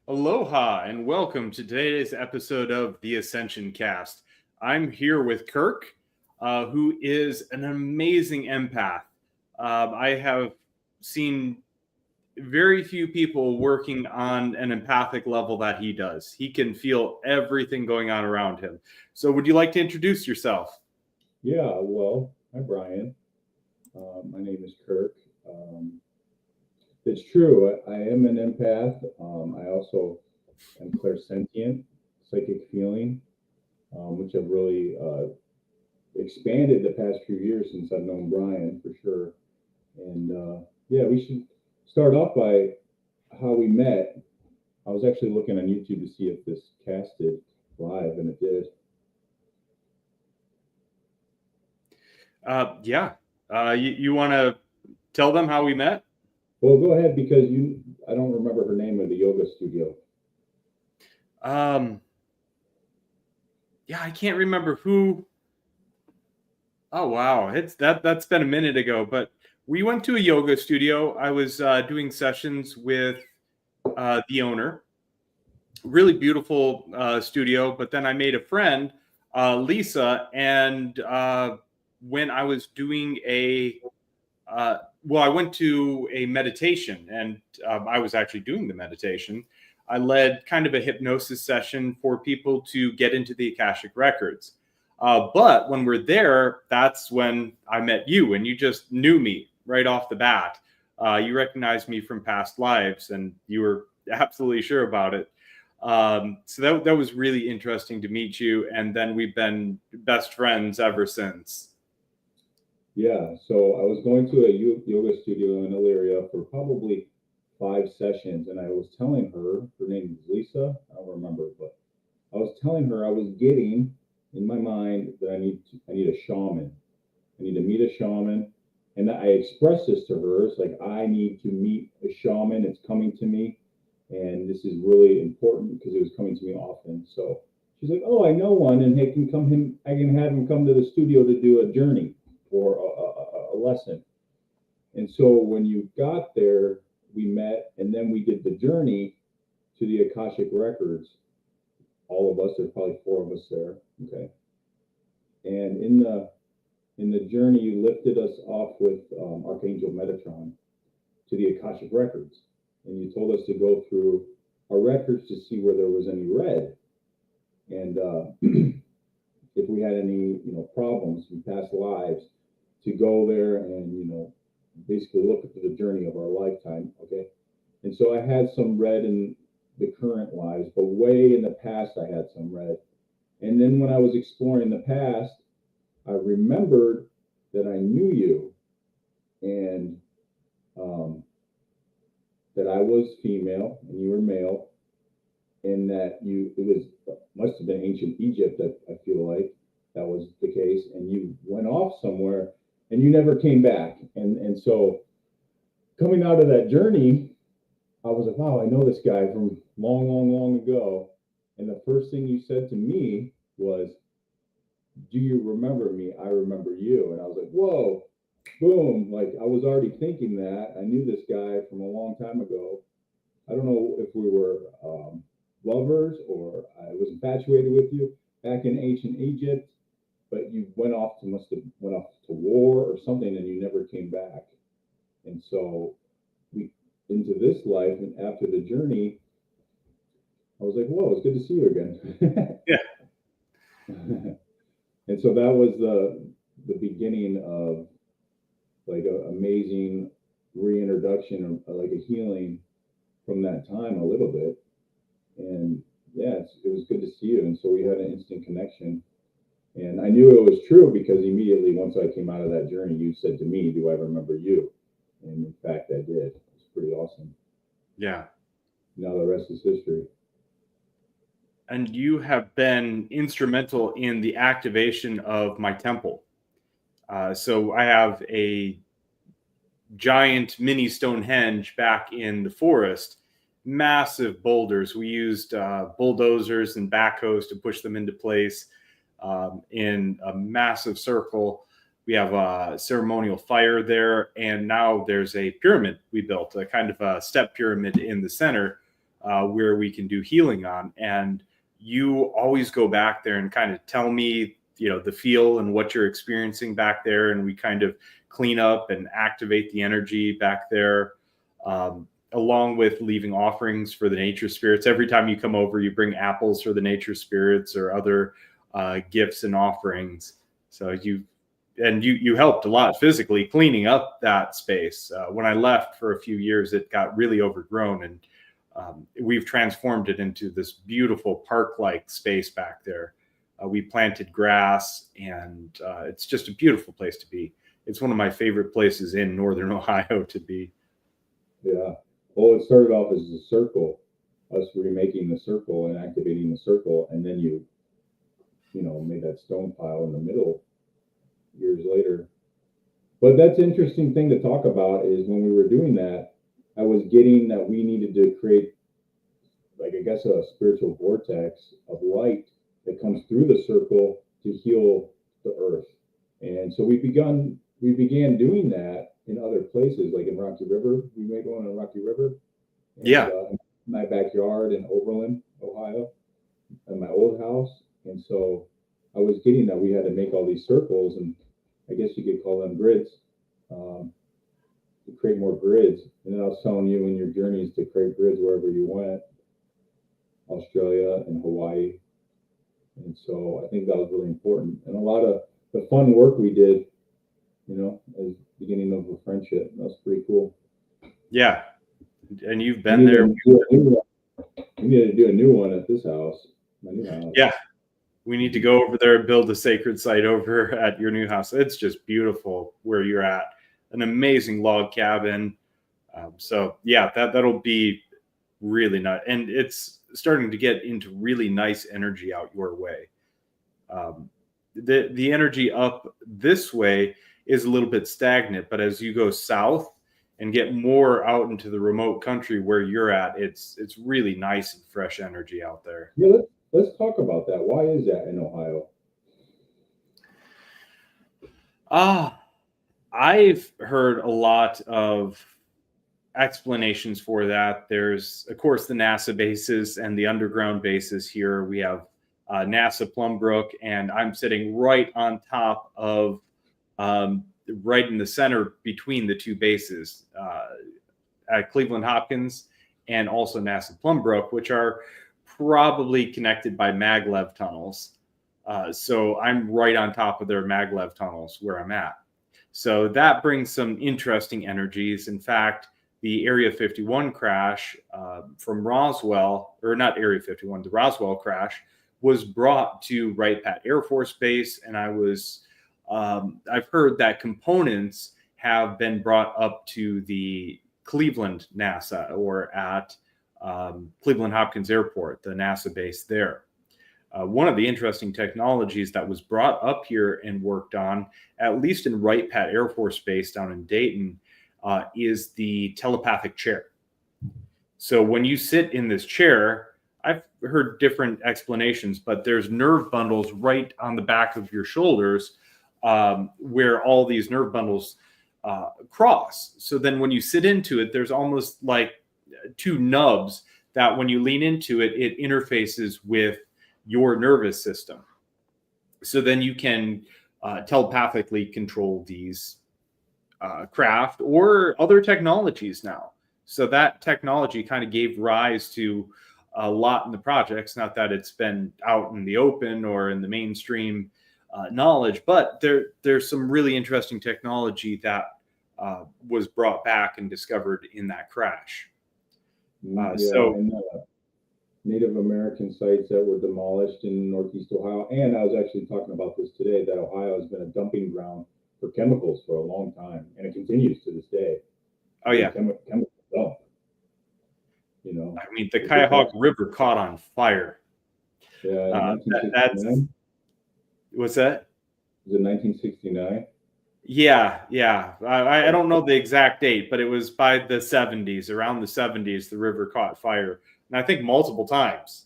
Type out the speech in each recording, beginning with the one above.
Aloha and welcome to today's episode of the Ascension Cast. I'm here with Kirk, who is an amazing empath. I have seen very few people working on an empathic level that he does. He can feel everything going on around him. So, would you like to introduce yourself? Yeah, well, hi, Brian. My name is Kirk. It's true, I am an empath. I also am clairsentient, psychic feeling, which I've really expanded the past few years since I've known Brian, for sure. And yeah, we should start off by how we met. I was actually looking on YouTube to see if this casted live, and it did. Yeah. You want to tell them how we met? Well, go ahead because I don't remember her name of the yoga studio. Yeah, I can't remember who. Oh wow, that's been a minute ago. But we went to a yoga studio. I was doing sessions with the owner. Really beautiful studio. But then I made a friend, Lisa, and when I was doing I went to a meditation, and I was actually doing the meditation. I led kind of a hypnosis session for people to get into the Akashic records. But when we're there, that's when I met you, and you just knew me right off the bat. You recognized me from past lives, and you were absolutely sure about it. So that was really interesting to meet you, and then we've been best friends ever since. Yeah, so I was going to a yoga studio in Elyria for probably 5 sessions, and I was telling her name is Lisa. I don't remember, but I was telling her I was getting in my mind that I need a shaman. I need to meet a shaman, and I expressed this to her. It's like I need to meet a shaman. It's coming to me, and this is really important because it was coming to me often. So she's like, "Oh, I know one, and I can have him come to the studio to do a journey or a lesson." And so when you got there, we met, and then we did the journey to the Akashic records. All of us, there's probably four of us there. Okay. And in the journey, you lifted us off with Archangel Metatron to the Akashic records, and you told us to go through our records to see where there was any red, and if we had any problems in past lives, to go there and basically look at the journey of our lifetime. Okay. And so I had some red in the current lives, but way in the past I had some red. And then when I was exploring the past, I remembered that I knew you, and that I was female and you were male, and that must have been ancient Egypt. That I feel like that was the case, and you went off somewhere and you never came back. And so coming out of that journey, I was like, wow, I know this guy from long, long, long ago. And the first thing you said to me was, "Do you remember me? I remember you." And I was like, whoa, boom. Like I was already thinking that. I knew this guy from a long time ago. I don't know if we were lovers or I was infatuated with you back in ancient Egypt, but you must have went off to war or something, and you never came back. And so we into this life, and after the journey, I was like, whoa, it's good to see you again. Yeah. And so that was the beginning of like an amazing reintroduction, of like a healing from that time a little bit. And yeah, it was good to see you. And so we had an instant connection. And I knew it was true because immediately once I came out of that journey, you said to me, "Do I remember you?" And in fact, I did. It's pretty awesome. Yeah. Now the rest is history. And you have been instrumental in the activation of my temple. So I have a giant mini Stonehenge back in the forest, massive boulders. We used bulldozers and backhoes to push them into place in a massive circle. We have a ceremonial fire there, and now there's a pyramid we built, a kind of a step pyramid in the center, where we can do healing on. And you always go back there and kind of tell me, the feel and what you're experiencing back there. And we kind of clean up and activate the energy back there, along with leaving offerings for the nature spirits. Every time you come over, you bring apples for the nature spirits or other gifts and offerings. So you helped a lot physically cleaning up that space. When I left for a few years, it got really overgrown, and we've transformed it into this beautiful park-like space back there. We planted grass, and it's just a beautiful place to be. It's one of my favorite places in Northern Ohio to be. Yeah. Well, it started off as a circle, us remaking the circle and activating the circle, and then you made that stone pile in the middle years later. But that's an interesting thing to talk about is when we were doing that, I was getting that we needed to create, like, I guess, a spiritual vortex of light that comes through the circle to heal the earth. And so we began doing that in other places, like in Rocky River. We made one in Rocky River. And, yeah. In my backyard in Oberlin, Ohio, at my old house. And so I was getting that we had to make all these circles, and I guess you could call them grids, to create more grids. And then I was telling you in your journeys to create grids wherever you went, Australia and Hawaii. And so I think that was really important. And a lot of the fun work we did, as beginning of a friendship, that's pretty cool. Yeah. And you've been there. We need to do a new one at this house, my new house. Yeah. We need to go over there and build a sacred site over at your new house. It's just beautiful where you're at. An amazing log cabin. So yeah, that'll be really nice. And it's starting to get into really nice energy out your way. The energy up this way is a little bit stagnant, but as you go south and get more out into the remote country where you're at, it's really nice and fresh energy out there. Yeah, let's talk about that. Why is that in Ohio? I've heard a lot of explanations for that. There's, of course, the NASA bases and the underground bases here. We have NASA Plumbrook, and I'm sitting right on top of, right in the center between the two bases at Cleveland Hopkins and also NASA Plumbrook, which are probably connected by maglev tunnels. So I'm right on top of their maglev tunnels where I'm at. So that brings some interesting energies. In fact, the Area 51 crash from Roswell, or not Area 51, the Roswell crash was brought to Wright-Patt Air Force Base. And I've heard that components have been brought up to the Cleveland NASA, or at Cleveland Hopkins Airport, the NASA base there. One of the interesting technologies that was brought up here and worked on, at least in Wright-Patt Air Force Base down in Dayton, is the telepathic chair. So when you sit in this chair, I've heard different explanations, but there's nerve bundles right on the back of your shoulders where all these nerve bundles cross. So then when you sit into it, there's almost like two nubs that when you lean into it, it interfaces with your nervous system. So then you can telepathically control these craft or other technologies now. So that technology kind of gave rise to a lot in the projects. Not that it's been out in the open or in the mainstream knowledge, but there's some really interesting technology that was brought back and discovered in that crash. Native American sites that were demolished in Northeast Ohio. And I was actually talking about this today, that Ohio has been a dumping ground for chemicals for a long time, and it continues to this day. Oh yeah, chemical dump. I mean, the Cuyahoga River caught on fire. Yeah, what's that? Was it 1969? Yeah. I don't know the exact date, but it was by the 70s. Around the 70s, the river caught fire. And I think multiple times.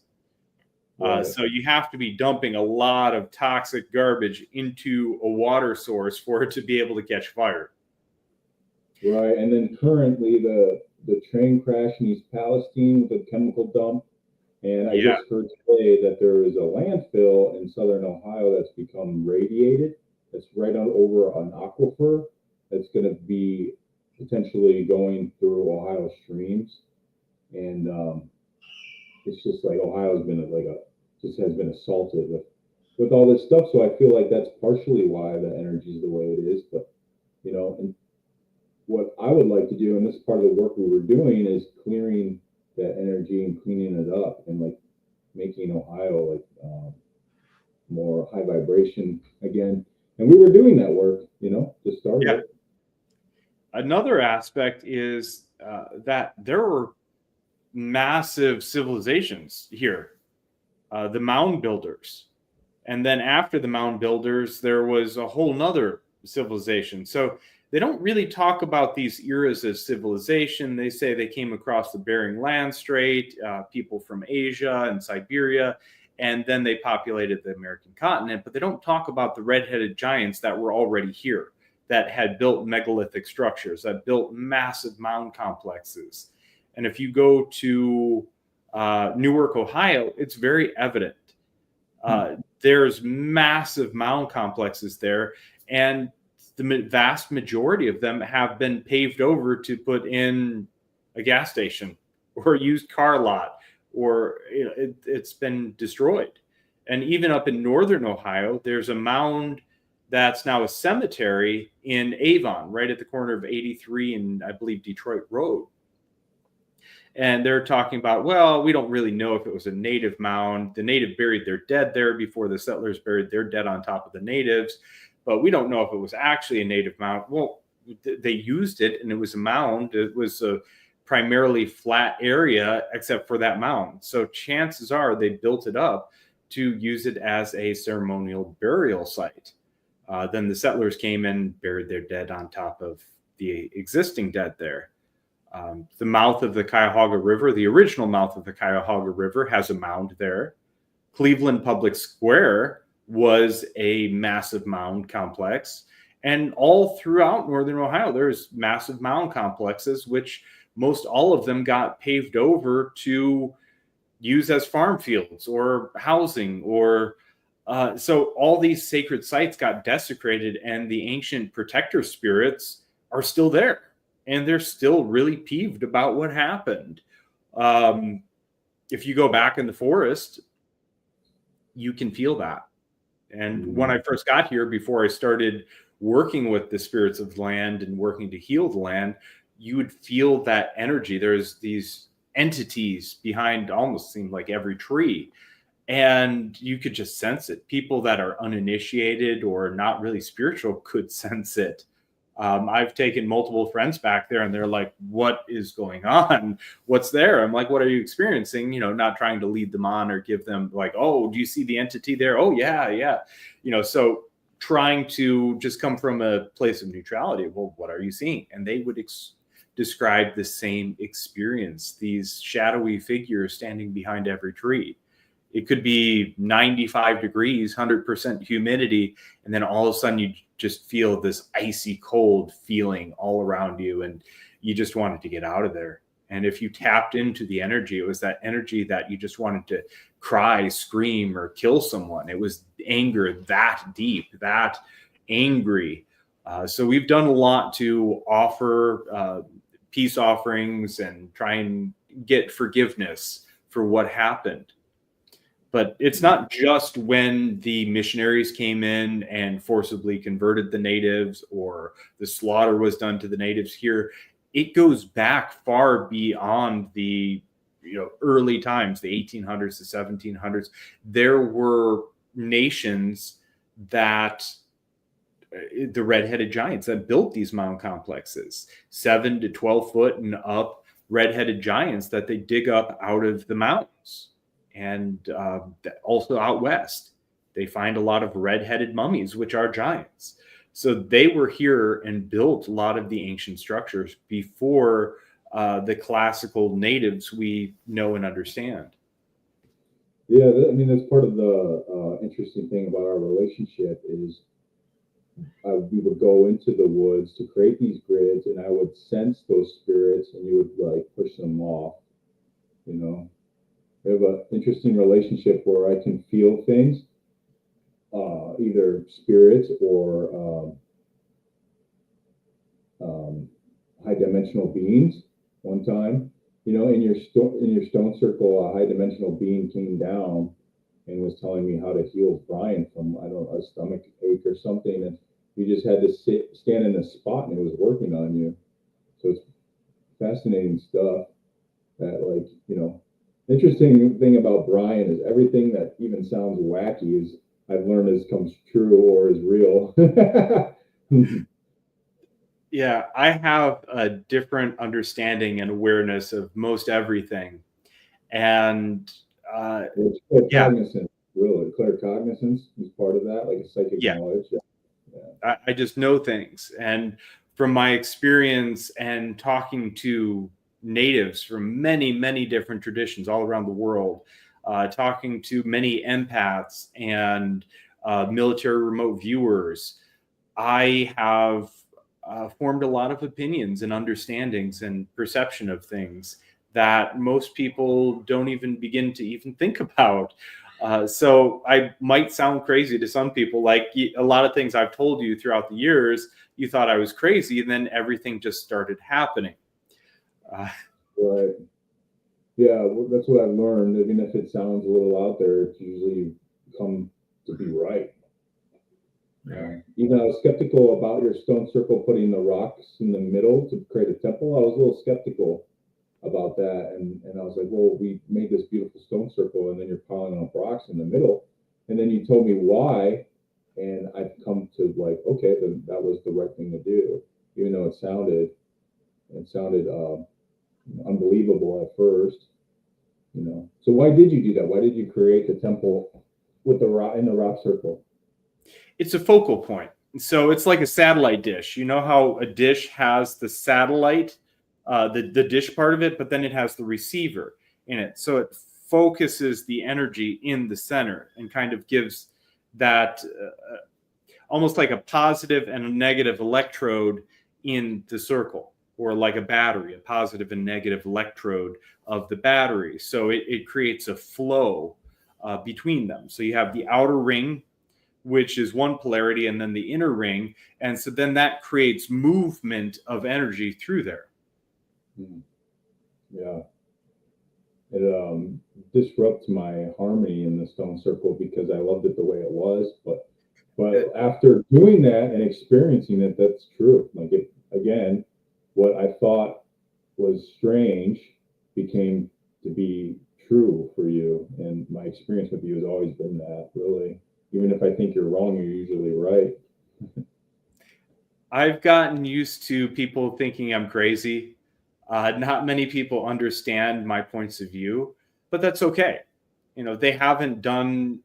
Right. So you have to be dumping a lot of toxic garbage into a water source for it to be able to catch fire. Right. And then currently the the train crash in East Palestine with the chemical dump. And I Yeah. just heard today that there is a landfill in southern Ohio that's become radiated. That's right on over an aquifer that's going to be potentially going through Ohio streams. And it's just like Ohio's been just has been assaulted with all this stuff. So I feel like that's partially why the energy is the way it is. But and what I would like to do, and this part of the work we were doing, is clearing that energy and cleaning it up and like making Ohio like more high vibration again. And we were doing that work, to start it. Another aspect is that there were massive civilizations here, the mound builders. And then after the mound builders, there was a whole nother civilization. So they don't really talk about these eras of civilization. They say they came across the Bering Land Strait, people from Asia and Siberia, and then they populated the American continent. But they don't talk about the red-headed giants that were already here, that had built megalithic structures, that built massive mound complexes. And if you go to Newark, Ohio, it's very evident. There's massive mound complexes there, and the vast majority of them have been paved over to put in a gas station or a used car lot, or it's been destroyed. And even up in northern Ohio, there's a mound that's now a cemetery in Avon, right at the corner of 83 and I believe Detroit Road. And they're talking about, well, we don't really know if it was a native mound. The native buried their dead there before the settlers buried their dead on top of the natives. But we don't know if it was actually a native mound. Well, they used it, and it was a mound. It was a primarily flat area except for that mound. So chances are they built it up to use it as a ceremonial burial site. Then the settlers came in, buried their dead on top of the existing dead there. The mouth of the Cuyahoga River, the original mouth of the Cuyahoga River, has a mound there. Cleveland Public Square was a massive mound complex. And all throughout northern Ohio, there's massive mound complexes, which most all of them got paved over to use as farm fields or housing. Or so all these sacred sites got desecrated, and the ancient protector spirits are still there. And they're still really peeved about what happened. If you go back in the forest, you can feel that. And when I first got here, before I started working with the spirits of the land and working to heal the land, you would feel that energy. There's these entities behind, almost seemed like every tree. And you could just sense it. People that are uninitiated or not really spiritual could sense it. I've taken multiple friends back there, and they're like, what is going on? What's there? I'm like, what are you experiencing? Not trying to lead them on or give them like, oh, do you see the entity there? Oh, yeah. So trying to just come from a place of neutrality. Well, what are you seeing? And they would describe the same experience, these shadowy figures standing behind every tree. It could be 95 degrees, 100% humidity, and then all of a sudden you just feel this icy cold feeling all around you, and you just wanted to get out of there. And if you tapped into the energy, it was that energy that you just wanted to cry, scream, or kill someone. It was anger that deep, that angry. So we've done a lot to offer peace offerings and try and get forgiveness for what happened. But it's not just when the missionaries came in and forcibly converted the natives or the slaughter was done to the natives here. It goes back far beyond the early times, the 1800s, the 1700s. There were nations that the red-headed giants that built these mound complexes, 7 to 12 foot and up red-headed giants that they dig up out of the mountains. And also out west, they find a lot of red-headed mummies, which are giants. So they were here and built a lot of the ancient structures before the classical natives we know and understand. Yeah, that's part of the interesting thing about our relationship is we would go into the woods to create these grids, and I would sense those spirits, and you would like push them off. You know, we have an interesting relationship where I can feel things, either spirits or high dimensional beings. One time, in your stone circle, a high dimensional being came down and was telling me how to heal Brian from, I don't know, a stomach ache or something, and you just had to stand in a spot, and it was working on you. So it's fascinating stuff. That, like, interesting thing about Brian is everything that even sounds wacky is, I've learned, is comes true or is real. Yeah, I have a different understanding and awareness of most everything. And It's yeah, claircognizance, really. Claircognizance is part of that, like a psychic yeah, knowledge. Yeah. I just know things. And from my experience and talking to natives from many, many different traditions all around the world, talking to many empaths and military remote viewers, I have formed a lot of opinions and understandings and perception of things that most people don't even begin to even think about. So I might sound crazy to some people. Like a lot of things I've told you throughout the years, you thought I was crazy, and then everything just started happening. Right. Yeah, well, that's what I've learned. Even if it sounds a little out there, it's usually come to be right. Even I was skeptical about your stone circle putting the rocks in the middle to create a temple. I was a little skeptical about that, and I was like, well, we made this beautiful stone circle, and then you're piling up rocks in the middle, and then you told me why, and I've come to like, okay, then that was the right thing to do, even though it sounded unbelievable at first. So why did you do that? Why did you create the temple with the rock in the rock circle? It's a focal point. So it's like a satellite dish. You know how a dish has the satellite, the dish part of it, but then it has the receiver in it. So it focuses the energy in the center and kind of gives that almost like a positive and a negative electrode in the circle, or like a battery, a positive and negative electrode of the battery. So it creates a flow between them. So you have the outer ring, which is one polarity, and then the inner ring. And so then that creates movement of energy through there. Yeah. It disrupts my harmony in the stone circle because I loved it the way it was. But after doing that and experiencing it, that's true. Like, it, again, what I thought was strange became to be true for you. And my experience with you has always been that, really. Even if I think you're wrong, you're usually right. I've gotten used to people thinking I'm crazy. Not many people understand my points of view, but that's okay. They haven't done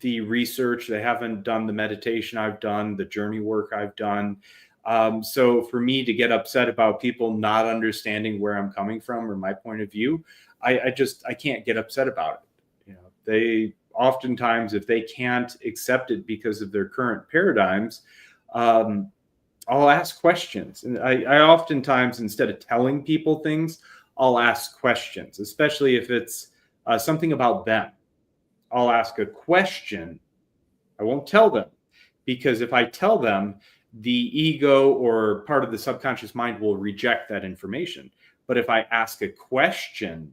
the research, they haven't done the meditation I've done, the journey work I've done. So for me to get upset about people not understanding where I'm coming from or my point of view, I can't get upset about it. They oftentimes, if they can't accept it because of their current paradigms, I'll ask questions. And I oftentimes, instead of telling people things, I'll ask questions, especially if it's something about them. I'll ask a question. I won't tell them, because if I tell them, the ego or part of the subconscious mind will reject that information. But if I ask a question,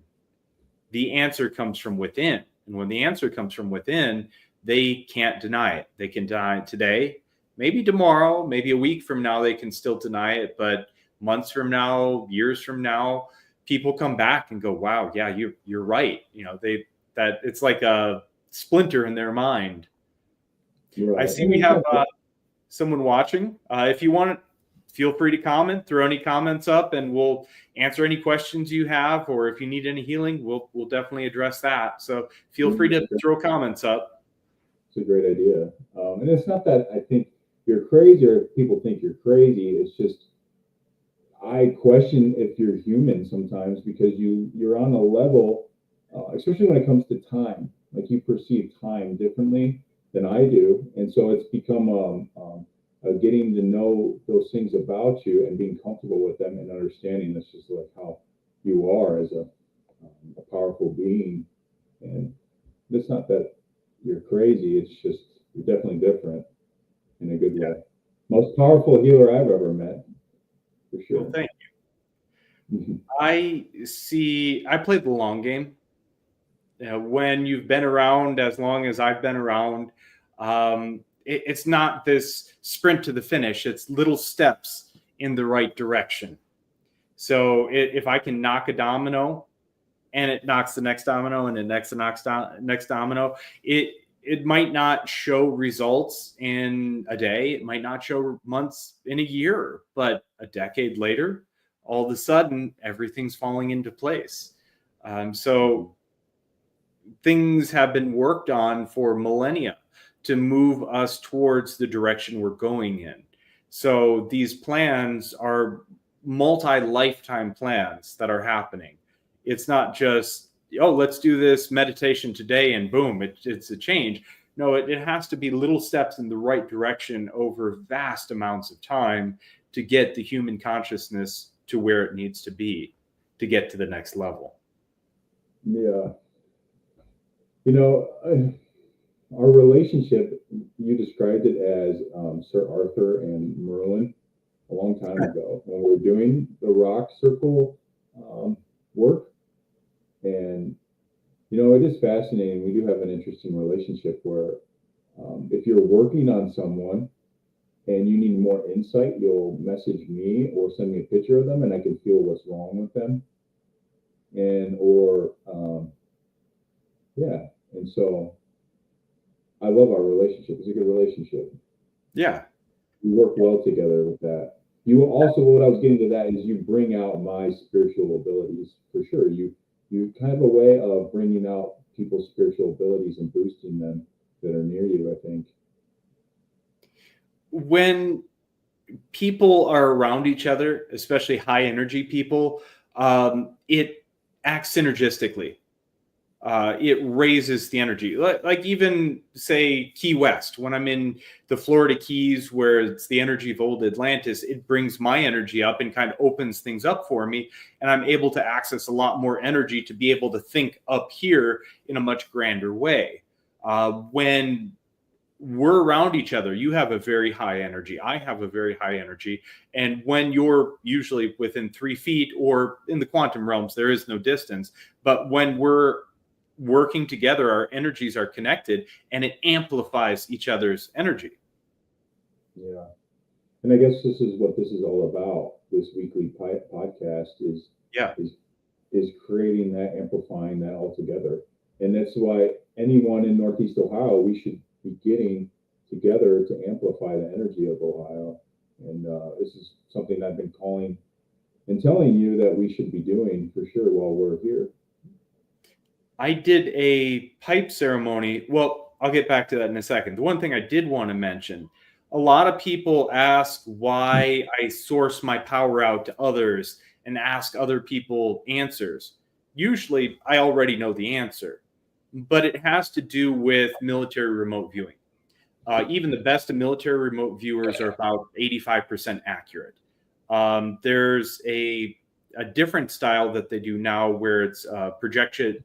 the answer comes from within. And when the answer comes from within, they can't deny it. They can deny it today, maybe tomorrow, maybe a week from now, they can still deny it. But months from now, years from now, people come back and go, wow, yeah, you're right. That it's like a splinter in their mind. Right. I see we have someone watching. If you want, feel free to comment, throw any comments up, and we'll answer any questions you have. Or if you need any healing, we'll definitely address that. So feel free to throw comments up. It's a great idea. And it's not that I think you're crazy or if people think you're crazy. It's just I question if you're human sometimes because you're on a level, especially when it comes to time. Like, you perceive time differently than I do, and so it's become getting to know those things about you and being comfortable with them and understanding that's just like how you are as a powerful being. And it's not that you're crazy, it's just you're definitely different in a good way. Most powerful healer I've ever met, for sure. Well, thank you. I play the long game. When you've been around as long as I've been around, it's not this sprint to the finish. It's little steps in the right direction. So if I can knock a domino and it knocks the next domino and the next domino, it might not show results in a day. It might not show months in a year, but a decade later, all of a sudden, everything's falling into place. So things have been worked on for millennia to move us towards the direction we're going in. So these plans are multi-lifetime plans that are happening. It's not just, oh, let's do this meditation today and boom, it's a change. No, it has to be little steps in the right direction over vast amounts of time to get the human consciousness to where it needs to be to get to the next level. Yeah. You know, our relationship, you described it as Sir Arthur and Merlin a long time ago when we were doing the rock circle work. And, you know, it is fascinating. We do have an interesting relationship where if you're working on someone and you need more insight, you'll message me or send me a picture of them and I can feel what's wrong with them. Yeah. And so I love our relationship. It's a good relationship. Yeah. We work well together with that. You also, what I was getting to that is you bring out my spiritual abilities for sure. You kind of a way of bringing out people's spiritual abilities and boosting them that are near you, I think. When people are around each other, especially high energy people, it acts synergistically. It raises the energy. Like even say Key West, when I'm in the Florida Keys where it's the energy of old Atlantis, it brings my energy up and kind of opens things up for me. And I'm able to access a lot more energy to be able to think up here in a much grander way. When we're around each other, you have a very high energy, I have a very high energy, and when you're usually within 3 feet, or in the quantum realms there is no distance, but when we're working together our energies are connected and it amplifies each other's energy. Yeah, and I guess this is what this is all about. This weekly podcast is creating that, amplifying that all together. And that's why anyone in Northeast Ohio, we should be getting together to amplify the energy of Ohio. And this is something I've been calling and telling you that we should be doing for sure while we're here. I did a pipe ceremony. Well, I'll get back to that in a second. The one thing I did want to mention, a lot of people ask why I source my power out to others and ask other people answers. Usually I already know the answer, but it has to do with military remote viewing. Even the best of military remote viewers are about 85% accurate. There's a different style that they do now where it's projected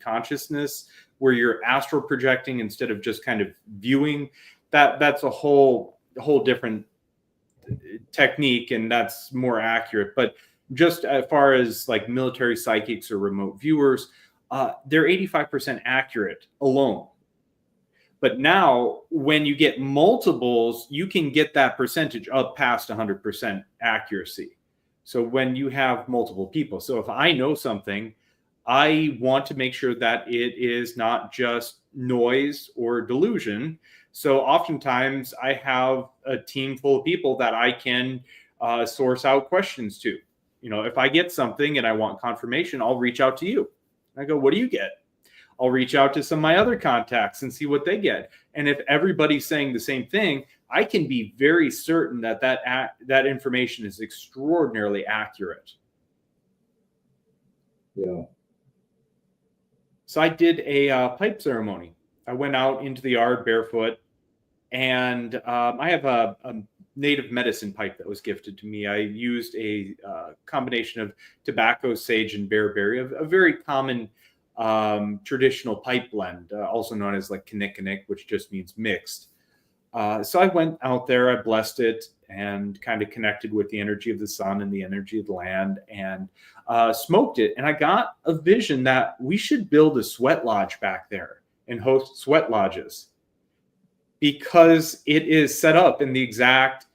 consciousness, where you're astral projecting instead of just kind of viewing. That's a whole different technique, and that's more accurate. But just as far as like military psychics or remote viewers, they're 85% accurate alone. But now when you get multiples, you can get that percentage up past 100% accuracy. So when you have multiple people, so if I know something, I want to make sure that it is not just noise or delusion. So oftentimes I have a team full of people that I can source out questions to. You know, if I get something and I want confirmation, I'll reach out to you. I go, what do you get? I'll reach out to some of my other contacts and see what they get. And if everybody's saying the same thing, I can be very certain that that information is extraordinarily accurate. Yeah. So I did a pipe ceremony. I went out into the yard barefoot And I have a native medicine pipe that was gifted to me. I used a combination of tobacco, sage, and bearberry, a very common traditional pipe blend, also known as like kinnikinnick, which just means mixed. So I went out there, I blessed it, and kind of connected with the energy of the sun and the energy of the land, and smoked it. And I got a vision that we should build a sweat lodge back there and host sweat lodges, because it is set up in the exact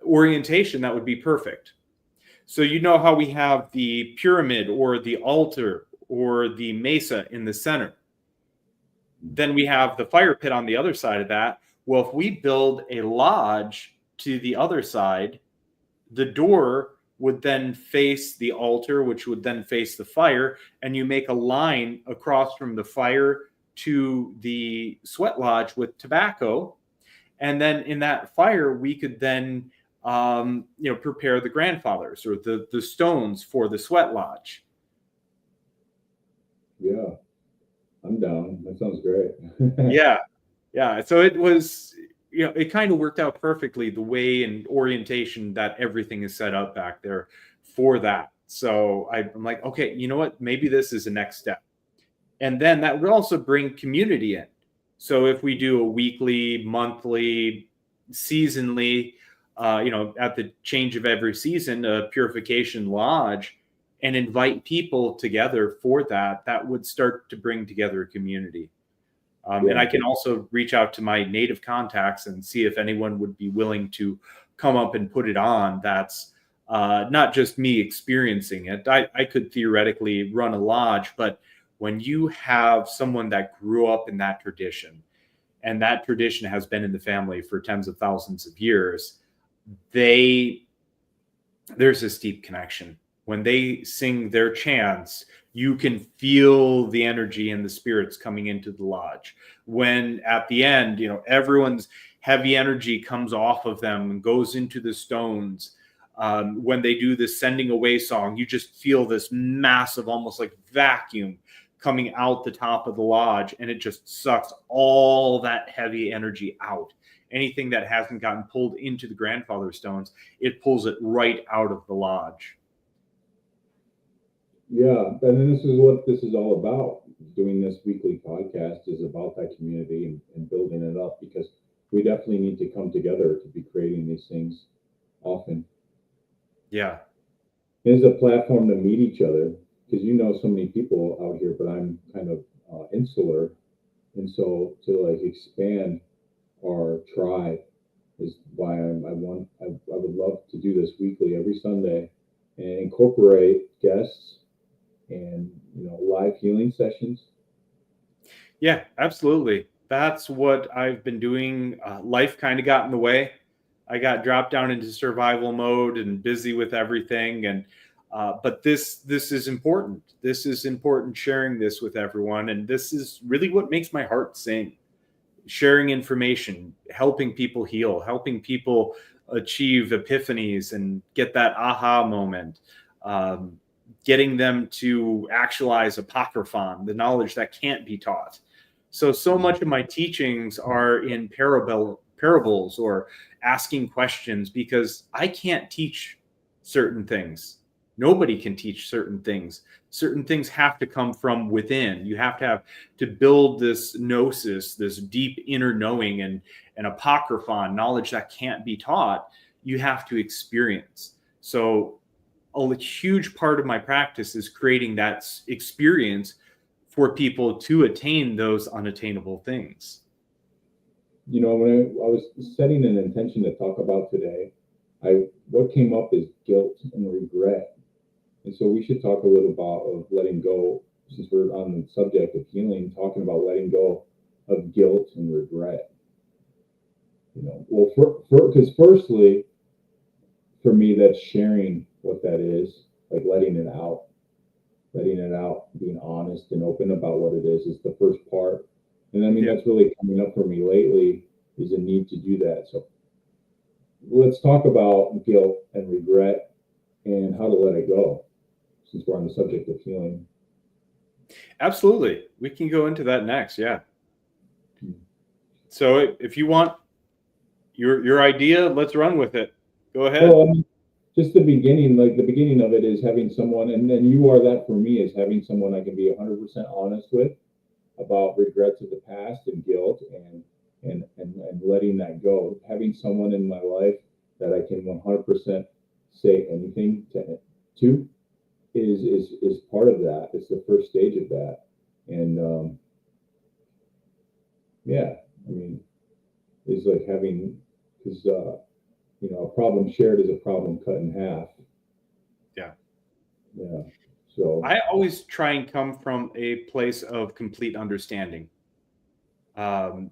orientation that would be perfect. So you know how we have the pyramid or the altar or the mesa in the center. Then we have the fire pit on the other side of that. Well, if we build a lodge to the other side, the door would then face the altar, which would then face the fire, and you make a line across from the fire to the sweat lodge with tobacco. And then in that fire, we could then prepare the grandfathers or the stones for the sweat lodge. Yeah, I'm down. That sounds great. Yeah. So it was, it kind of worked out perfectly, the way and orientation that everything is set up back there for that. So I'm like, okay, you know what? Maybe this is the next step. And then that would also bring community in. So if we do a weekly, monthly, seasonally, at the change of every season, a purification lodge, and invite people together for that, that would start to bring together a community. And I can also reach out to my native contacts and see if anyone would be willing to come up and put it on. That's not just me experiencing it. I could theoretically run a lodge, but when you have someone that grew up in that tradition, and that tradition has been in the family for tens of thousands of years, there's this deep connection. When they sing their chants, you can feel the energy and the spirits coming into the lodge. When at the end, everyone's heavy energy comes off of them and goes into the stones. When they do this sending away song, you just feel this massive, almost like vacuum coming out the top of the lodge, and it just sucks all that heavy energy out. Anything that hasn't gotten pulled into the grandfather stones, it pulls it right out of the lodge. Yeah, and then this is what this is all about. Doing this weekly podcast is about that community and building it up, because we definitely need to come together to be creating these things often. Yeah. It's a platform to meet each other, because so many people out here, but I'm kind of insular. And so to like expand our tribe is why I would love to do this weekly every Sunday and incorporate guests and live healing sessions. Yeah, absolutely. That's what I've been doing. Life kind of got in the way. I got dropped down into survival mode and busy with everything. And but this is important. This is important, sharing this with everyone. And this is really what makes my heart sing. Sharing information, helping people heal, helping people achieve epiphanies and get that aha moment. Getting them to actualize apocryphon, the knowledge that can't be taught. So much of my teachings are in parables or asking questions, because I can't teach certain things. Nobody can teach certain things. Certain things have to come from within. You have to build this gnosis, this deep inner knowing, and apocryphon, knowledge that can't be taught. You have to experience. So a huge part of my practice is creating that experience for people to attain those unattainable things. When I was setting an intention to talk about today, what came up is guilt and regret. And so we should talk a little about of letting go, since we're on the subject of healing, talking about letting go of guilt and regret. Because firstly, for me, that's sharing what that is, like letting it out, being honest and open about what it is the first part. And that's really coming up for me lately, is a need to do that. So let's talk about guilt and regret and how to let it go, since we're on the subject of healing. Absolutely. We can go into that next. Yeah. So if you want your idea, let's run with it. Go ahead. Well, just the beginning, like the beginning of it is having someone, and then you are that for me, is having someone I can be 100% honest with about regrets of the past and guilt and letting that go. Having someone in my life that I can 100% say anything to is part of that. It's the first stage of that. And yeah, I mean, it's like having, because a problem shared is a problem cut in half. Yeah. Yeah. So I always try and come from a place of complete understanding. Or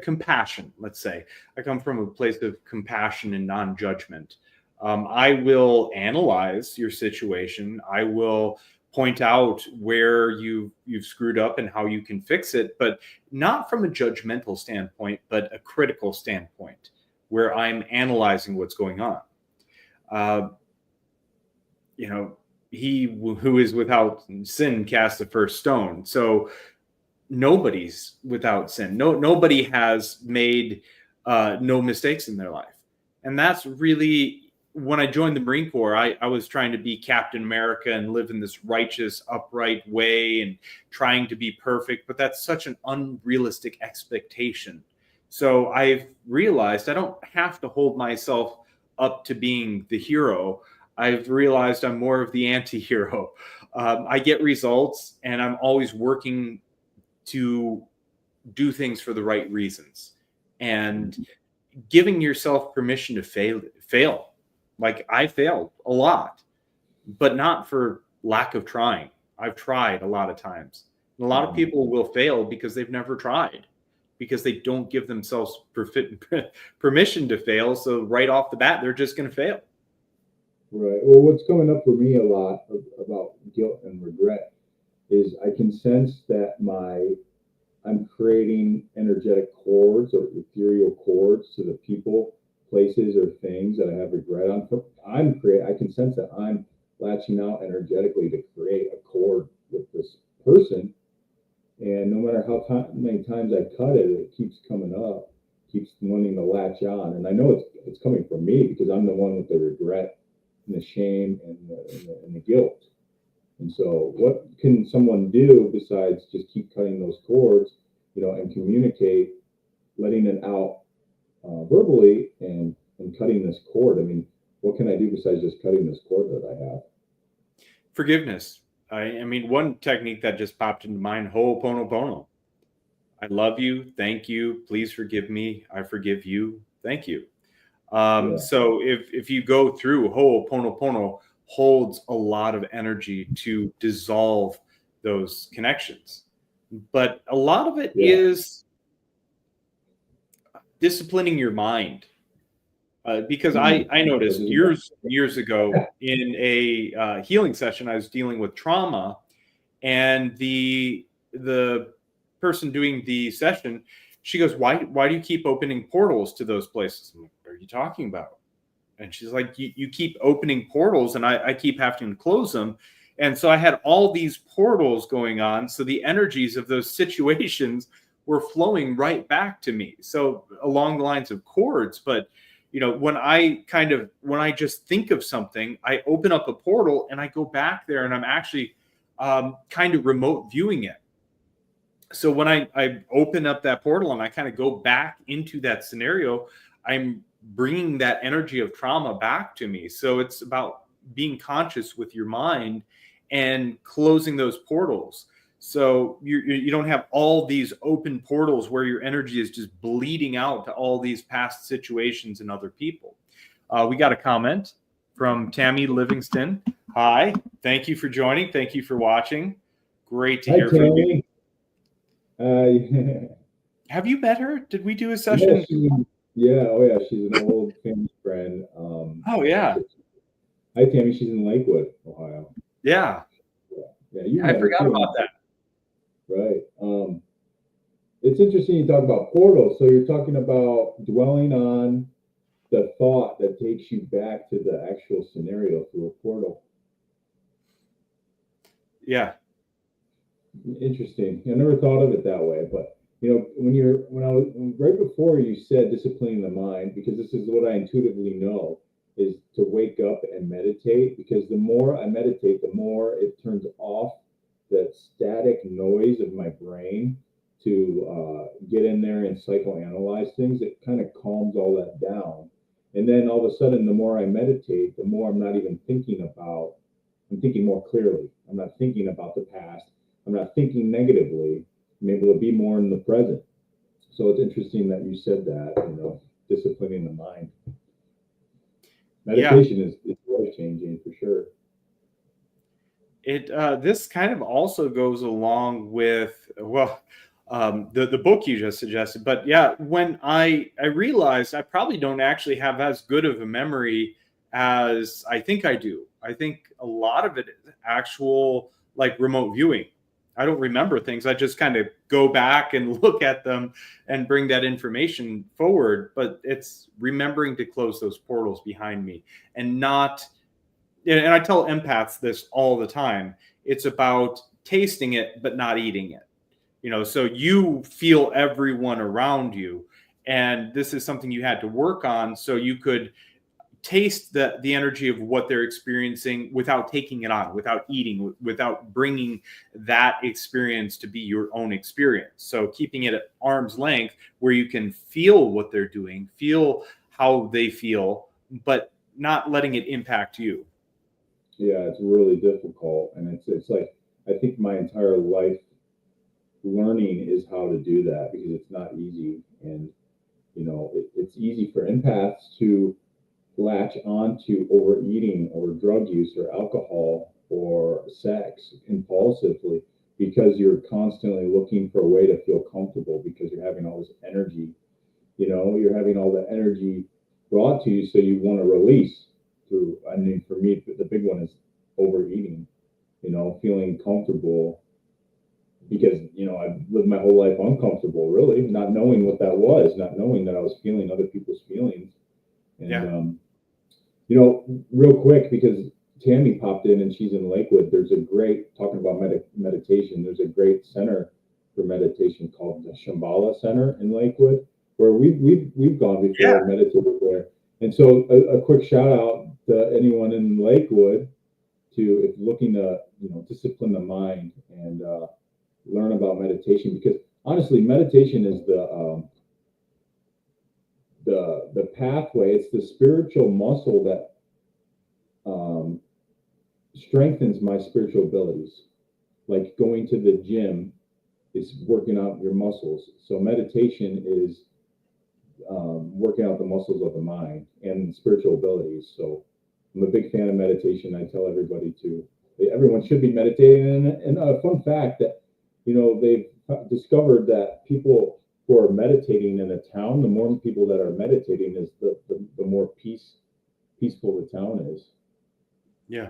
compassion, let's say. I come from a place of compassion and non-judgment. I will analyze your situation. I will point out where you've screwed up and how you can fix it, but not from a judgmental standpoint, but a critical standpoint where I'm analyzing what's going on. He who is without sin cast the first stone. So nobody's without sin. Nobody has made no mistakes in their life. And that's really, when I joined the Marine Corps, I was trying to be Captain America and live in this righteous, upright way and trying to be perfect. But that's such an unrealistic expectation. So I've realized I don't have to hold myself up to being the hero. I've realized I'm more of the anti-hero. I get results and I'm always working to do things for the right reasons and giving yourself permission to fail. Like I failed a lot, but not for lack of trying. I've tried a lot of times. And a lot of people will fail because they've never tried, because they don't give themselves permission to fail. So right off the bat, they're just going to fail. Right. Well, what's coming up for me a lot about guilt and regret is I can sense that I'm creating energetic cords or ethereal cords to the people, places, or things that I have regret on. I can sense that I'm latching out energetically to create a cord with this person, and no matter how many times I cut it, it keeps coming up, keeps wanting to latch on, and I know it's coming from me because I'm the one with the regret and the shame and the guilt. And so, what can someone do besides just keep cutting those cords, and communicate, letting it out verbally and cutting this cord? I mean, what can I do besides just cutting this cord that I have? Forgiveness. I mean, one technique that just popped into mind: Ho'oponopono. I love you. Thank you. Please forgive me. I forgive you. Thank you. So if you go through, Ho'oponopono holds a lot of energy to dissolve those connections. But a lot of it is disciplining your mind. Because I noticed years ago in a healing session, I was dealing with trauma, and the person doing the session, she goes, why do you keep opening portals to those places? I'm like, what are you talking about? And she's like, you keep opening portals and I keep having to close them. And so I had all these portals going on. So the energies of those situations were flowing right back to me. So along the lines of cords, but when I just think of something, I open up a portal and I go back there and I'm actually kind of remote viewing it. So when I open up that portal and I kind of go back into that scenario, I'm bringing that energy of trauma back to me. So it's about being conscious with your mind and closing those portals. So you don't have all these open portals where your energy is just bleeding out to all these past situations and other people. We got a comment from Tammy Livingston. Hi, thank you for joining. Thank you for watching. Great to hear from you. Have you met her? Did we do a session? Yeah, she's an old family friend. Oh yeah. Hi Tammy, she's in Lakewood, Ohio. Yeah. Yeah, I forgot about that. Right. It's interesting you talk about portals. So you're talking about dwelling on the thought that takes you back to the actual scenario through a portal. Yeah. Interesting. I never thought of it that way, but right before you said disciplining the mind, because this is what I intuitively know, is to wake up and meditate, because the more I meditate, the more it turns off that static noise of my brain to get in there and psychoanalyze things. It kind of calms all that down. And then all of a sudden, the more I meditate, the more I'm not even thinking about, I'm thinking more clearly. I'm not thinking about the past. I'm not thinking negatively. I'm able to be more in the present. So it's interesting that you said that, disciplining the mind. Meditation is life changing for sure. This kind of also goes along with, well, the book you just suggested. But yeah, when I realized I probably don't actually have as good of a memory as I think I do. I think a lot of it is actual, like, remote viewing. I don't remember things. I just kind of go back and look at them and bring that information forward. But it's remembering to close those portals behind me and not. And I tell empaths this all the time. It's about tasting it, but not eating it. So you feel everyone around you. And this is something you had to work on so you could taste the energy of what they're experiencing without taking it on, without eating, without bringing that experience to be your own experience. So keeping it at arm's length where you can feel what they're doing, feel how they feel, but not letting it impact you. Yeah, it's really difficult, and it's like I think my entire life learning is how to do that, because it's not easy, and it's easy for empaths to latch onto overeating or drug use or alcohol or sex impulsively, because you're constantly looking for a way to feel comfortable, because you're having all this energy, you're having all the energy brought to you, so you want to release through. I mean, for me, the big one is overeating, feeling comfortable, because I've lived my whole life uncomfortable, really, not knowing what that was, not knowing that I was feeling other people's feelings. And Yeah. Real quick, because Tammy popped in and she's in Lakewood, there's a great, talking about meditation, there's a great center for meditation called the Shambhala Center in Lakewood, where we've gone before, Yeah. and meditated there. And so a quick shout out to anyone in Lakewood, to, if looking to discipline the mind and learn about meditation, because honestly, meditation is the pathway. It's the spiritual muscle that strengthens my spiritual abilities. Like going to the gym is working out your muscles. So meditation is working out the muscles of the mind and spiritual abilities. So I'm a big fan of meditation. I tell everybody everyone should be meditating. And a fun fact that, they've discovered that people who are meditating in a town, the more people that are meditating, is the more peaceful the town is. Yeah.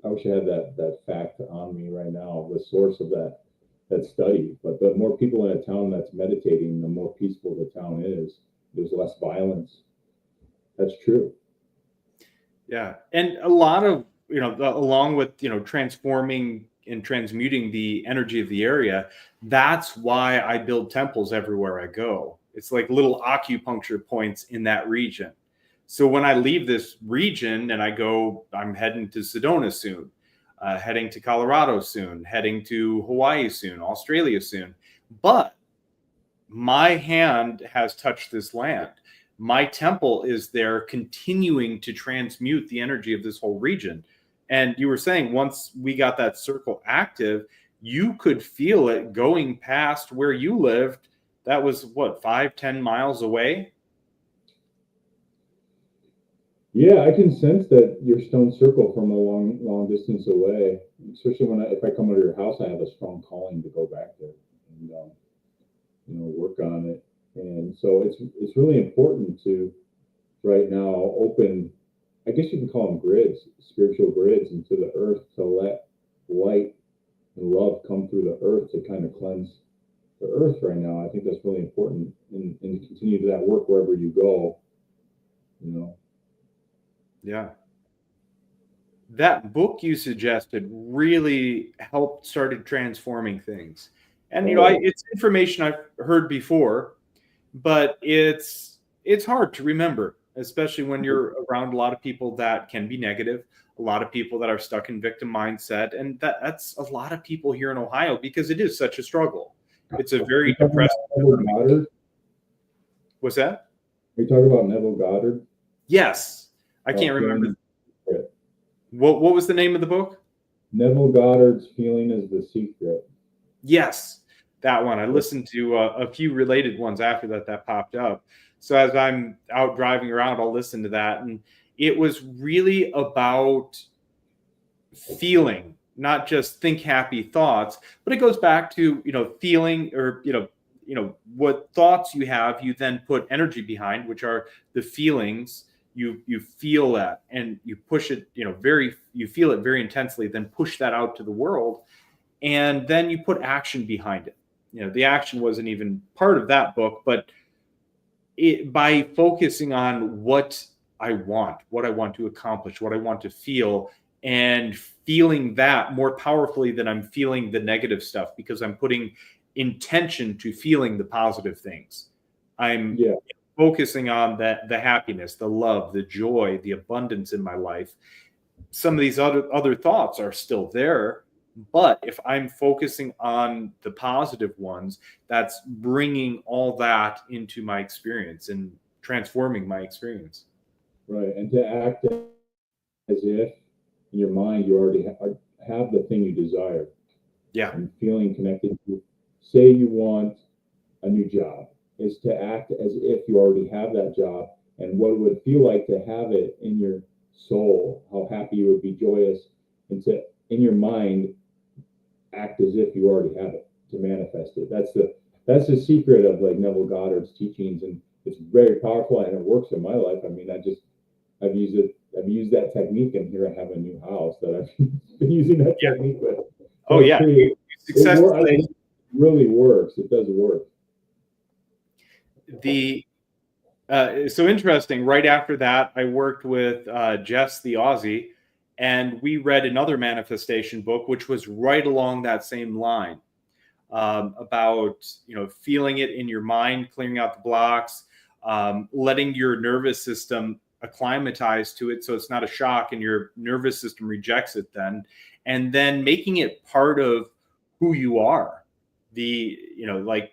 I wish I had that fact on me right now, the source of that study. But the more people in a town that's meditating, the more peaceful the town is. There's less violence. That's true. Yeah. And a lot of, along with, transforming and transmuting the energy of the area, that's why I build temples everywhere I go. It's like little acupuncture points in that region. So when I leave this region and I'm heading to Sedona soon, heading to Colorado soon, heading to Hawaii soon, Australia soon. But my hand has touched this land. My temple is there continuing to transmute the energy of this whole region. And you were saying once we got that circle active, you could feel it going past where you lived. That was what, 5-10 miles away? Yeah, I can sense that your stone circle from a long distance away. Especially if I come over your house, I have a strong calling to go back there and work on it. And so it's really important to right now open, I guess you can call them grids, spiritual grids into the earth, to let light and love come through the earth to kind of cleanse the earth right now. I think that's really important, and to continue that work wherever you go. Yeah. That book you suggested really started transforming things. And it's information I've heard before, but it's hard to remember, especially when you're around a lot of people that can be negative, a lot of people that are stuck in victim mindset, and that's a lot of people here in Ohio because it is such a struggle. It's a very depressed. What's that? Are you talking about Neville Goddard? Yes, I can't remember. What was the name of the book? Neville Goddard's Feeling is the Secret. Yes, that one. I listened to a few related ones after that popped up. So as I'm out driving around, I'll listen to that. And it was really about feeling, not just think happy thoughts, but it goes back to, feeling, or, what thoughts you have, you then put energy behind, which are the feelings. You feel that and you push it, you feel it very intensely, then push that out to the world. And then you put action behind it. The action wasn't even part of that book, but by focusing on what I want to accomplish, what I want to feel, and feeling that more powerfully than I'm feeling the negative stuff, because I'm putting intention to feeling the positive things. I'm focusing on the happiness, the love, the joy, the abundance in my life. Some of these other thoughts are still there, but if I'm focusing on the positive ones, that's bringing all that into my experience and transforming my experience. Right. And to act as if in your mind you already have the thing you desire. Yeah. And feeling connected to, say you want a new job, is to act as if you already have that job and what it would feel like to have it in your soul, how happy you would be, joyous, and to, in your mind, act as if you already have it, to manifest it. That's the secret of like Neville Goddard's teachings, and it's very powerful and it works in my life. I mean, I've used that technique, and here I have a new house that I've been using that technique with. So it really works. It does work. So interesting. Right after that, I worked with Jess the Aussie, and we read another manifestation book, which was right along that same line, about feeling it in your mind, clearing out the blocks, letting your nervous system acclimatize to it, so it's not a shock, and your nervous system rejects it then, and then making it part of who you are.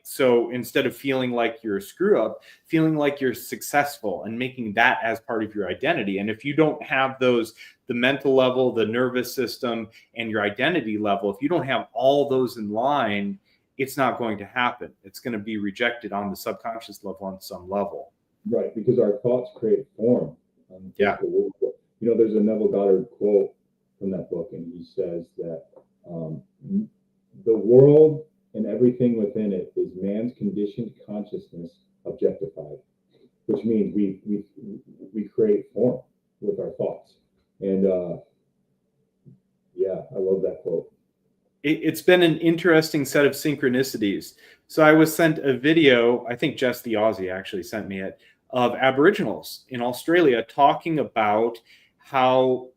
So instead of feeling like you're a screw up, feeling like you're successful and making that as part of your identity. And if you don't have the mental level, the nervous system, and your identity level, if you don't have all those in line, it's not going to happen. It's going to be rejected on the subconscious level on some level. Right, because our thoughts create form. There's a Neville Goddard quote from that book, and he says that the world and everything within it is man's conditioned consciousness objectified, which means we create form with our thoughts. And I love that quote. It's been an interesting set of synchronicities. So I was sent a video, I think Jess the Aussie actually sent me it, of Aboriginals in Australia talking about how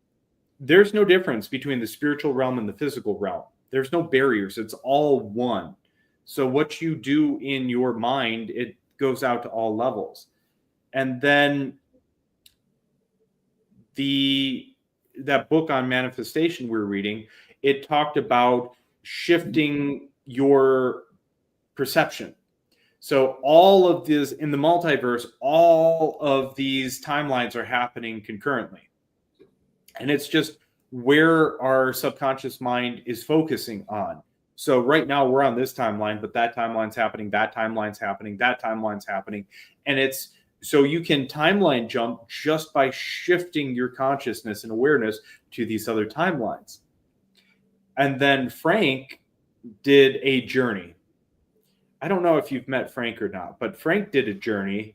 there's no difference between the spiritual realm and the physical realm. There's no barriers. It's all one. So what you do in your mind, it goes out to all levels. And then that book on manifestation we're reading, it talked about shifting your perception. So all of this in the multiverse, all of these timelines are happening concurrently. And it's just where our subconscious mind is focusing on. So right now we're on this timeline, but that timeline's happening, that timeline's happening, that timeline's happening. And it's so you can timeline jump just by shifting your consciousness and awareness to these other timelines. And then Frank did a journey. I don't know if you've met Frank or not, but Frank did a journey,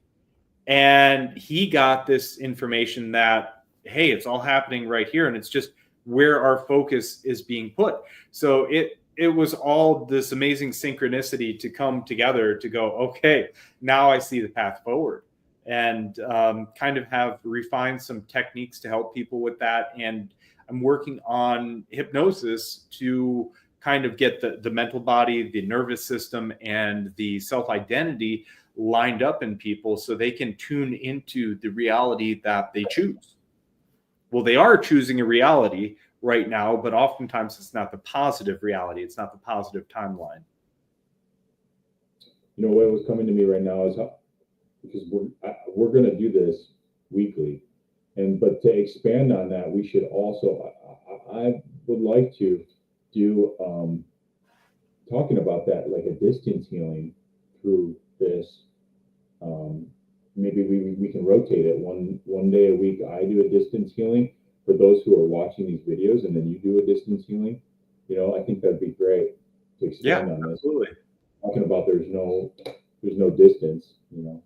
and he got this information that, hey, it's all happening right here, and it's just where our focus is being put. So it was all this amazing synchronicity to come together to go, okay, now I see the path forward, and kind of have refined some techniques to help people with that. And I'm working on hypnosis to kind of get the mental body, the nervous system, and the self-identity lined up in people so they can tune into the reality that they choose. Well, they are choosing a reality right now, but oftentimes it's not the positive reality. It's not the positive timeline. You know, what was coming to me right now is because we're going to do this weekly, but to expand on that, we should also, I would like to do talking about that, like a distance healing through this. Maybe we can rotate it one day a week. I do a distance healing for those who are watching these videos, and then you do a distance healing. You know, I think that'd be great to expand on this. Absolutely. Talking about there's no distance, you know.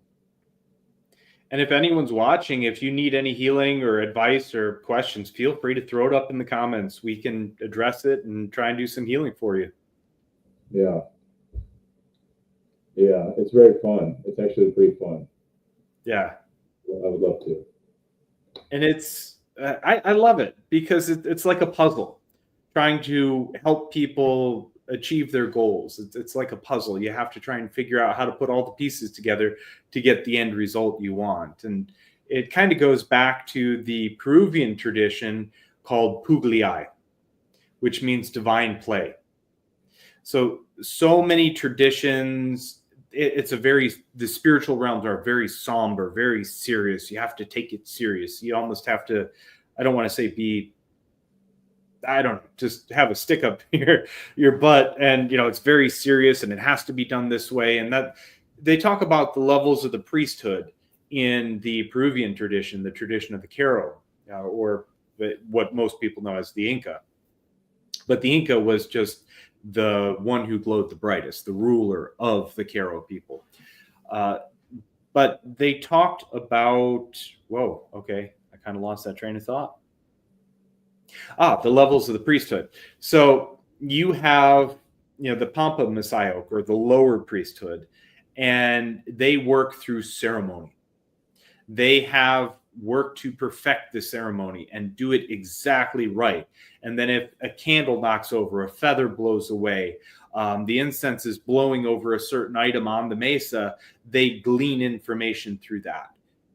And if anyone's watching, if you need any healing or advice or questions, feel free to throw it up in the comments. We can address it and try and do some healing for you. Yeah. Yeah, it's very fun. It's actually pretty fun. Yeah. I would love to. And it's, I love it because it's like a puzzle, trying to help people achieve their goals. It's like a puzzle. You have to try and figure out how to put all the pieces together to get the end result you want. And it kind of goes back to the Peruvian tradition called Pugliai, which means divine play. So many traditions, the spiritual realms are very somber, very serious. You have to take it serious. You almost have to, I don't want to say just have a stick up your butt, and it's very serious and it has to be done this way. And that they talk about the levels of the priesthood in the Peruvian tradition, the tradition of the Q'ero, or what most people know as the Inca. But the Inca was just the one who glowed the brightest, the ruler of the Q'ero people. But they talked about, I kind of lost that train of thought. The levels of the priesthood. So you have, the Pampa Messiah, or the lower priesthood, and they work through ceremony. They have work to perfect the ceremony and do it exactly right. And then if a candle knocks over, a feather blows away, the incense is blowing over a certain item on the mesa, they glean information through that.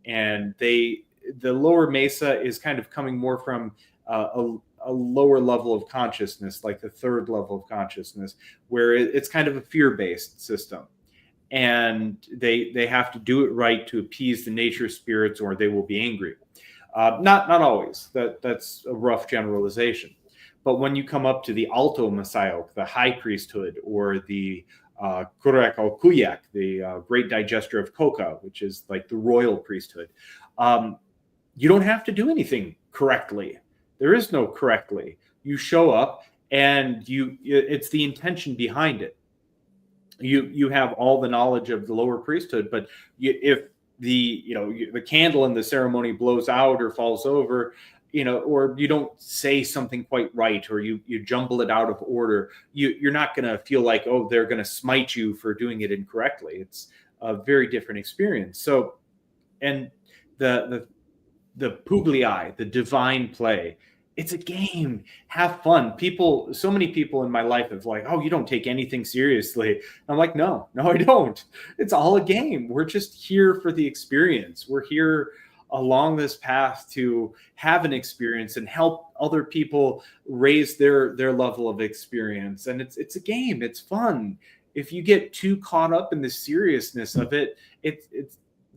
And the lower mesa is kind of coming more from a lower level of consciousness, like the third level of consciousness, where it's kind of a fear-based system. And they have to do it right to appease the nature spirits, or they will be angry. Not always. That's a rough generalization. But when you come up to the Alto Messiah, the high priesthood, or the Kurek al Kuyak, the great digester of coca, which is like the royal priesthood, you don't have to do anything correctly. There is no correctly. You show up, and it's the intention behind it. You have all the knowledge of the lower priesthood, but if the candle in the ceremony blows out or falls over, or you don't say something quite right, or you jumble it out of order, you're not going to feel like, they're going to smite you for doing it incorrectly. It's a very different experience. So, and the Pugliai, the divine play, it's a game. Have fun. So many people in my life have like, you don't take anything seriously. I'm like, no, I don't. It's all a game. We're just here for the experience. We're here along this path to have an experience and help other people raise their level of experience. And it's a game. It's fun. If you get too caught up in the seriousness of it,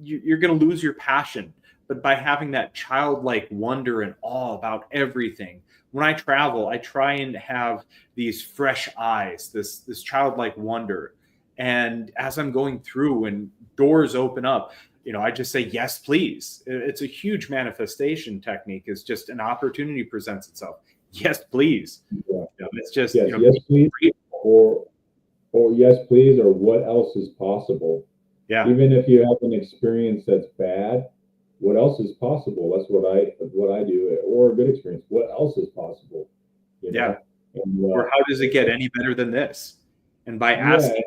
you're going to lose your passion. But by having that childlike wonder and awe about everything, when I travel, I try and have these fresh eyes, this childlike wonder. And as I'm going through and doors open up, I just say, yes, please. It's a huge manifestation technique. It's just an opportunity presents itself. Yes, please. Yeah. It's just, yes, please, or yes, please, or what else is possible. Yeah. Even if you have an experience that's bad, what else is possible? That's what I do, or a good experience. What else is possible? Yeah. And, or how does it get any better than this? And by asking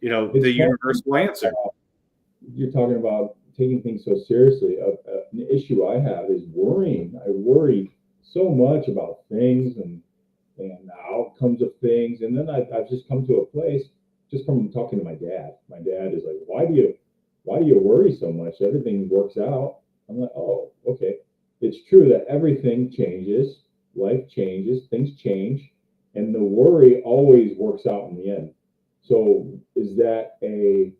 that, the universal answer. You're talking about taking things so seriously. An issue I have is worrying. I worry so much about things, and and outcomes of things. And then I've just come to a place just from talking to my dad. My dad is like, why do you worry so much? Everything works out. I'm like, oh, okay. It's true that everything changes, life changes, things change, and the worry always works out in the end. So is that a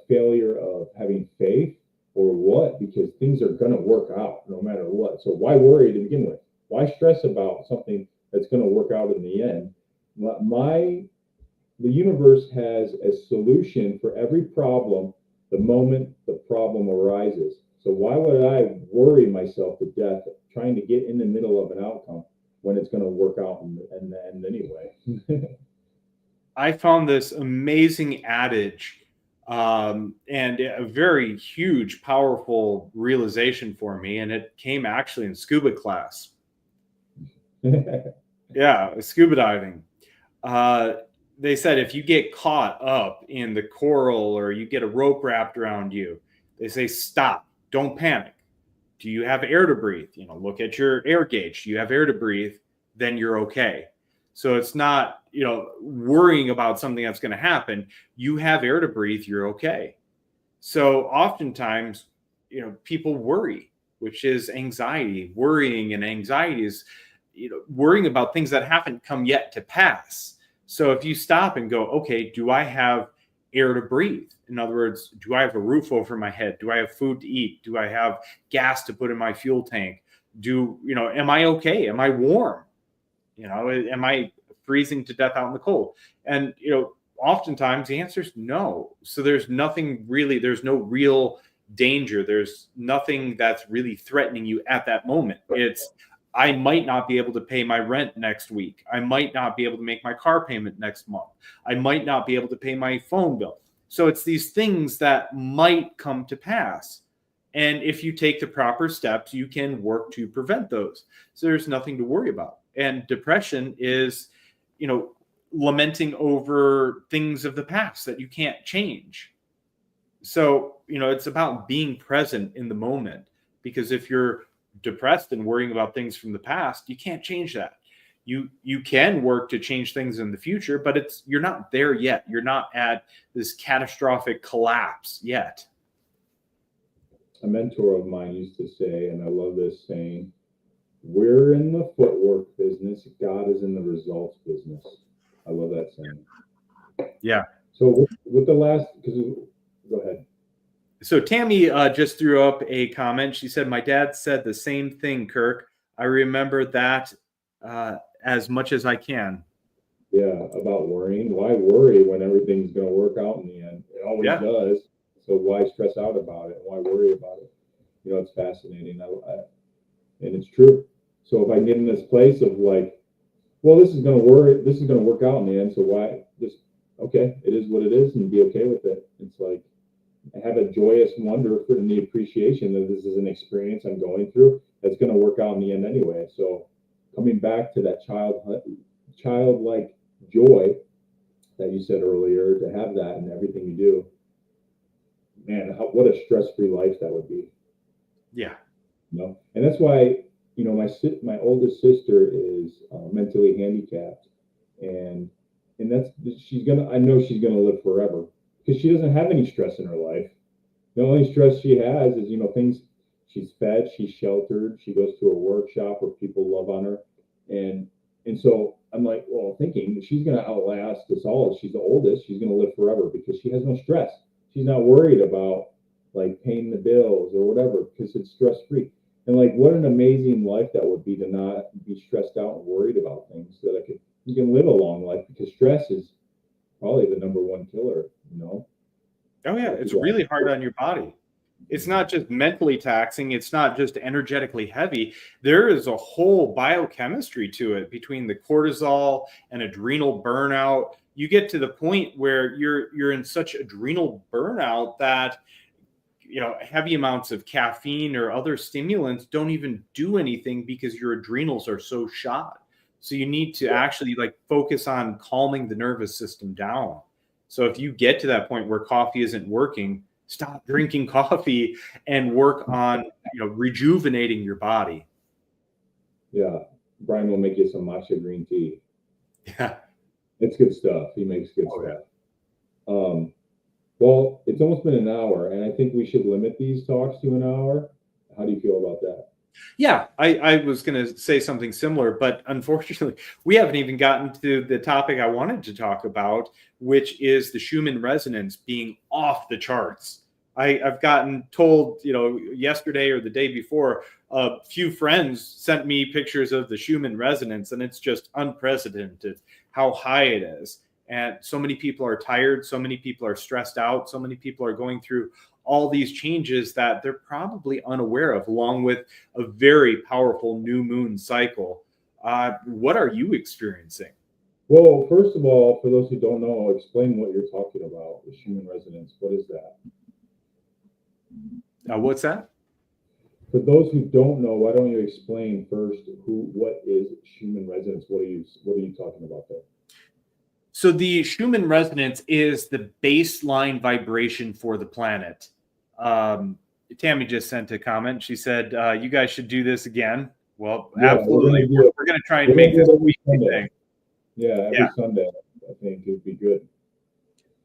failure of having faith or what? Because things are going to work out no matter what. So why worry to begin with? Why stress about something that's going to work out in the end? The universe has a solution for every problem the moment the problem arises. So why would I worry myself to death trying to get in the middle of an outcome when it's going to work out in the end anyway? I found this amazing adage and a very huge, powerful realization for me. And it came actually in scuba class. Yeah, scuba diving. They said if you get caught up in the coral or you get a rope wrapped around you, they say stop, don't panic. Do you have air to breathe? Look at your air gauge. Do you have air to breathe? Then you're okay. So it's not, worrying about something that's going to happen. You have air to breathe, you're okay. So oftentimes, people worry, which is anxiety. Worrying and anxiety is, worrying about things that haven't come yet to pass. So if you stop and go, okay, do I have air to breathe? In other words, do I have a roof over my head? Do I have food to eat? Do I have gas to put in my fuel tank? Am I okay? Am I warm? Am I freezing to death out in the cold? And, oftentimes the answer is no. So there's no real danger. There's nothing that's really threatening you at that moment. It's, I might not be able to pay my rent next week. I might not be able to make my car payment next month. I might not be able to pay my phone bill. So it's these things that might come to pass. And if you take the proper steps, you can work to prevent those. So there's nothing to worry about. And depression is, lamenting over things of the past that you can't change. So, it's about being present in the moment, because if you're depressed and worrying about things from the past, you can't change that. You can work to change things in the future, but you're not there yet. You're not at this catastrophic collapse yet. A mentor of mine used to say, and I love this saying, we're in the footwork business, God is in the results business. I love that saying. Yeah. So with the last, go ahead. So Tammy just threw up a comment. She said, my dad said the same thing, Kirk. I remember that as much as I can. Yeah, about worrying. Why worry when everything's going to work out in the end? It always does. So why stress out about it? Why worry about it? It's fascinating. And it's true. So if I get in this place of like, well, this is going to work out in the end. So why just, okay, it is what it is, and be okay with it. It's like, I have a joyous wonder for the appreciation that this is an experience I'm going through that's going to work out in the end anyway. So coming back to that childlike joy that you said earlier, to have that in everything you do, man, what a stress-free life that would be. Yeah. And that's why, my oldest sister is mentally handicapped, and I know she's gonna live forever because she doesn't have any stress in her life. The only stress she has is, things. She's fed, she's sheltered, she goes to a workshop where people love on her, and so I'm like, well, thinking she's gonna outlast us all. She's the oldest, she's gonna live forever because she has no stress. She's not worried about like paying the bills or whatever because it's stress free. And like, what an amazing life that would be to not be stressed out and worried about things, so that you can live a long life, because stress is probably the number one killer, Oh yeah, it's really hard on your body. It's not just mentally taxing. It's not just energetically heavy. There is a whole biochemistry to it between the cortisol and adrenal burnout. You get to the point where you're in such adrenal burnout that heavy amounts of caffeine or other stimulants don't even do anything because your adrenals are so shot. So you need to actually focus on calming the nervous system down. So if you get to that point where coffee isn't working, stop drinking coffee and work on rejuvenating your body. Yeah, Brian will make you some matcha green tea. Yeah. It's good stuff. He makes good Oh, stuff. Well, it's almost been an hour, and I think we should limit these talks to an hour. How do you feel about that? Yeah, I was going to say something similar, but unfortunately, we haven't even gotten to the topic I wanted to talk about, which is the Schuman resonance being off the charts. I've gotten told, yesterday or the day before, a few friends sent me pictures of the Schuman resonance, and it's just unprecedented how high it is. And so many people are tired, so many people are stressed out, so many people are going through all these changes that they're probably unaware of, along with a very powerful new moon cycle. What are you experiencing? Well, first of all, for those who don't know, explain what you're talking about, the Schumann resonance. What is that? What's that? For those who don't know, why don't you explain first what is Schumann resonance? What are you talking about there? So the Schumann resonance is the baseline vibration for the planet. Tammy just sent a comment. She said, you guys should do this again. Well, yeah, absolutely. We're going to try and make this a weekly thing. Yeah, every Sunday, I think it would be good.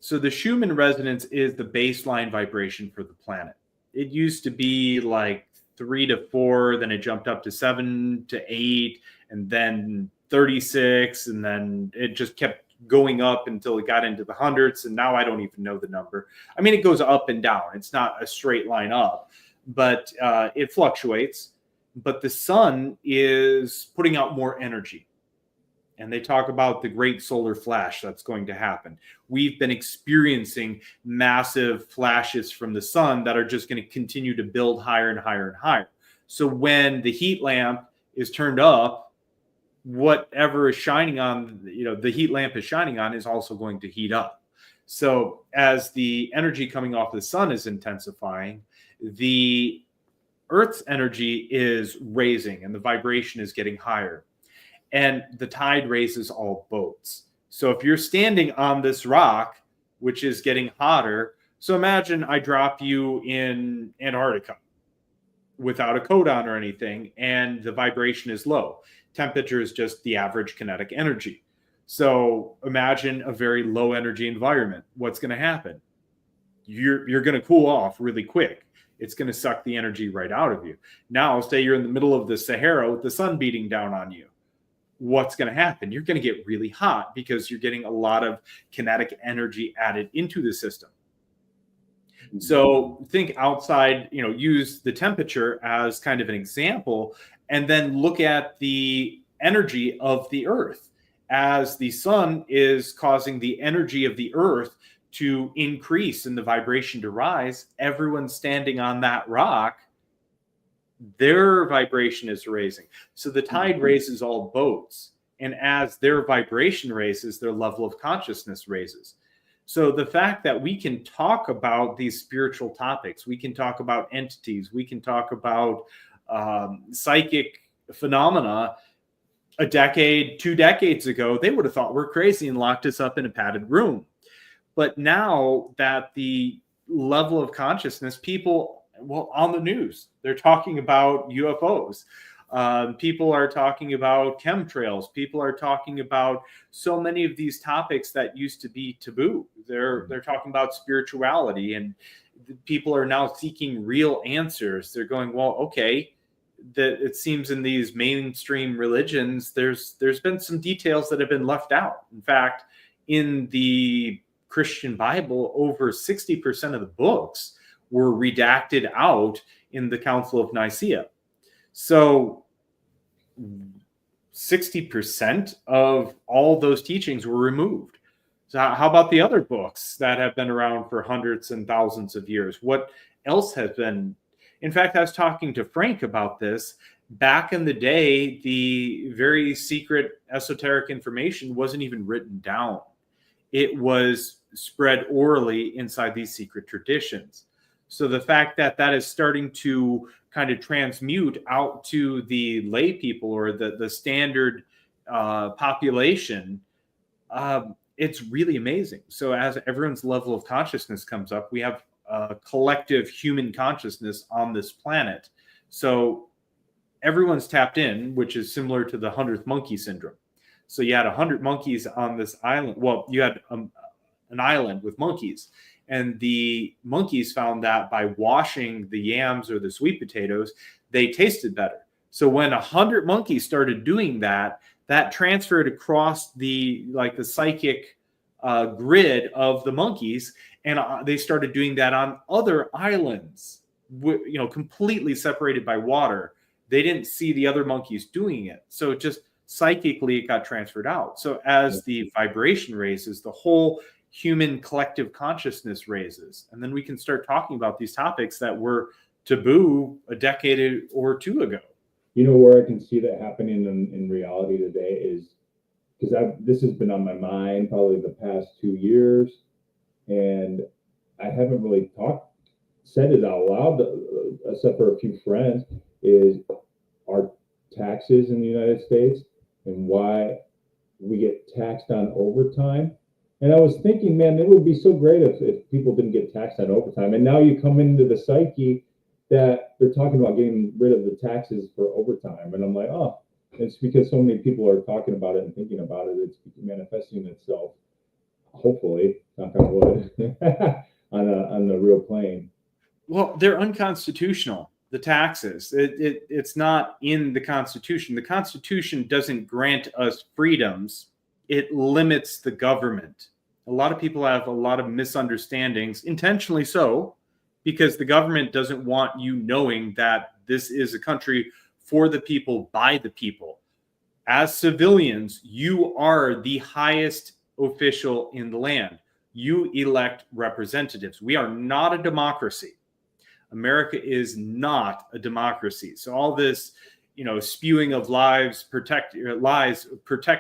So the Schumann resonance is the baseline vibration for the planet. It used to be like 3 to 4, then it jumped up to 7 to 8, and then 36, and then it just kept going up until it got into the hundreds, and now I don't even know the number. I mean, it goes up and down. It's not a straight line up, but it fluctuates. But the sun is putting out more energy. And they talk about the great solar flash that's going to happen. We've been experiencing massive flashes from the sun that are just going to continue to build higher and higher and higher. So when the heat lamp is turned up, whatever is shining on, the heat lamp is shining on is also going to heat up. So as the energy coming off the sun is intensifying, the Earth's energy is raising and the vibration is getting higher. And the tide raises all boats. So if you're standing on this rock, which is getting hotter, so imagine I drop you in Antarctica without a coat on or anything, and the vibration is low. Temperature is just the average kinetic energy. So imagine a very low energy environment. What's going to happen? You're going to cool off really quick. It's going to suck the energy right out of you. Now, say you're in the middle of the Sahara with the sun beating down on you. What's going to happen? You're going to get really hot because you're getting a lot of kinetic energy added into the system. So think outside, use the temperature as kind of an example, and then look at the energy of the Earth. As the sun is causing the energy of the Earth to increase and the vibration to rise, everyone standing on that rock, their vibration is raising. So the tide raises all boats. And as their vibration raises, their level of consciousness raises. So the fact that we can talk about these spiritual topics, we can talk about entities, we can talk about psychic phenomena a decade, 2 decades ago, they would have thought we're crazy and locked us up in a padded room. But now that the level of consciousness, people, on the news, they're talking about UFOs. People are talking about chemtrails. People are talking about so many of these topics that used to be taboo. They're talking about spirituality, and people are now seeking real answers. They're going, well, okay, it seems in these mainstream religions, there's been some details that have been left out. In fact, in the Christian Bible, over 60% of the books were redacted out in the Council of Nicaea. So 60% of all those teachings were removed. So how about the other books that have been around for hundreds and thousands of years? What else has been? In fact, I was talking to Frank about this. Back in the day, the very secret esoteric information wasn't even written down. It was spread orally inside these secret traditions. So the fact that that is starting to kind of transmute out to the lay people or the standard population, it's really amazing. So as everyone's level of consciousness comes up, we have a collective human consciousness on this planet. So everyone's tapped in, which is similar to the 100th monkey syndrome. So you had 100 monkeys on this island. Well, you had an island with monkeys, and the monkeys found that by washing the yams or the sweet potatoes, they tasted better. So when 100 monkeys started doing that, that transferred across the psychic grid of the monkeys, and they started doing that on other islands, completely separated by water. They didn't see the other monkeys doing it, so just psychically it got transferred out. So as the vibration raises, the whole human collective consciousness raises, and then we can start talking about these topics that were taboo a decade or two ago. Where I can see that happening in reality today is because this has been on my mind probably the past 2 years, and I haven't really said it out loud, except for a few friends, is our taxes in the United States and why we get taxed on overtime. And I was thinking, man, it would be so great if people didn't get taxed on overtime. And now you come into the psyche that they're talking about getting rid of the taxes for overtime. And I'm like, oh, it's because so many people are talking about it and thinking about it. It's manifesting itself, hopefully, knock on wood, on the real plane. Well, they're unconstitutional, the taxes. It's not in the Constitution. The Constitution doesn't grant us freedoms. It limits the government. A lot of people have a lot of misunderstandings, intentionally so, because the government doesn't want you knowing that this is a country for the people, by the people. As civilians, you are the highest official in the land. You elect representatives. We are not a democracy. America is not a democracy. So all this, spewing of lies, protect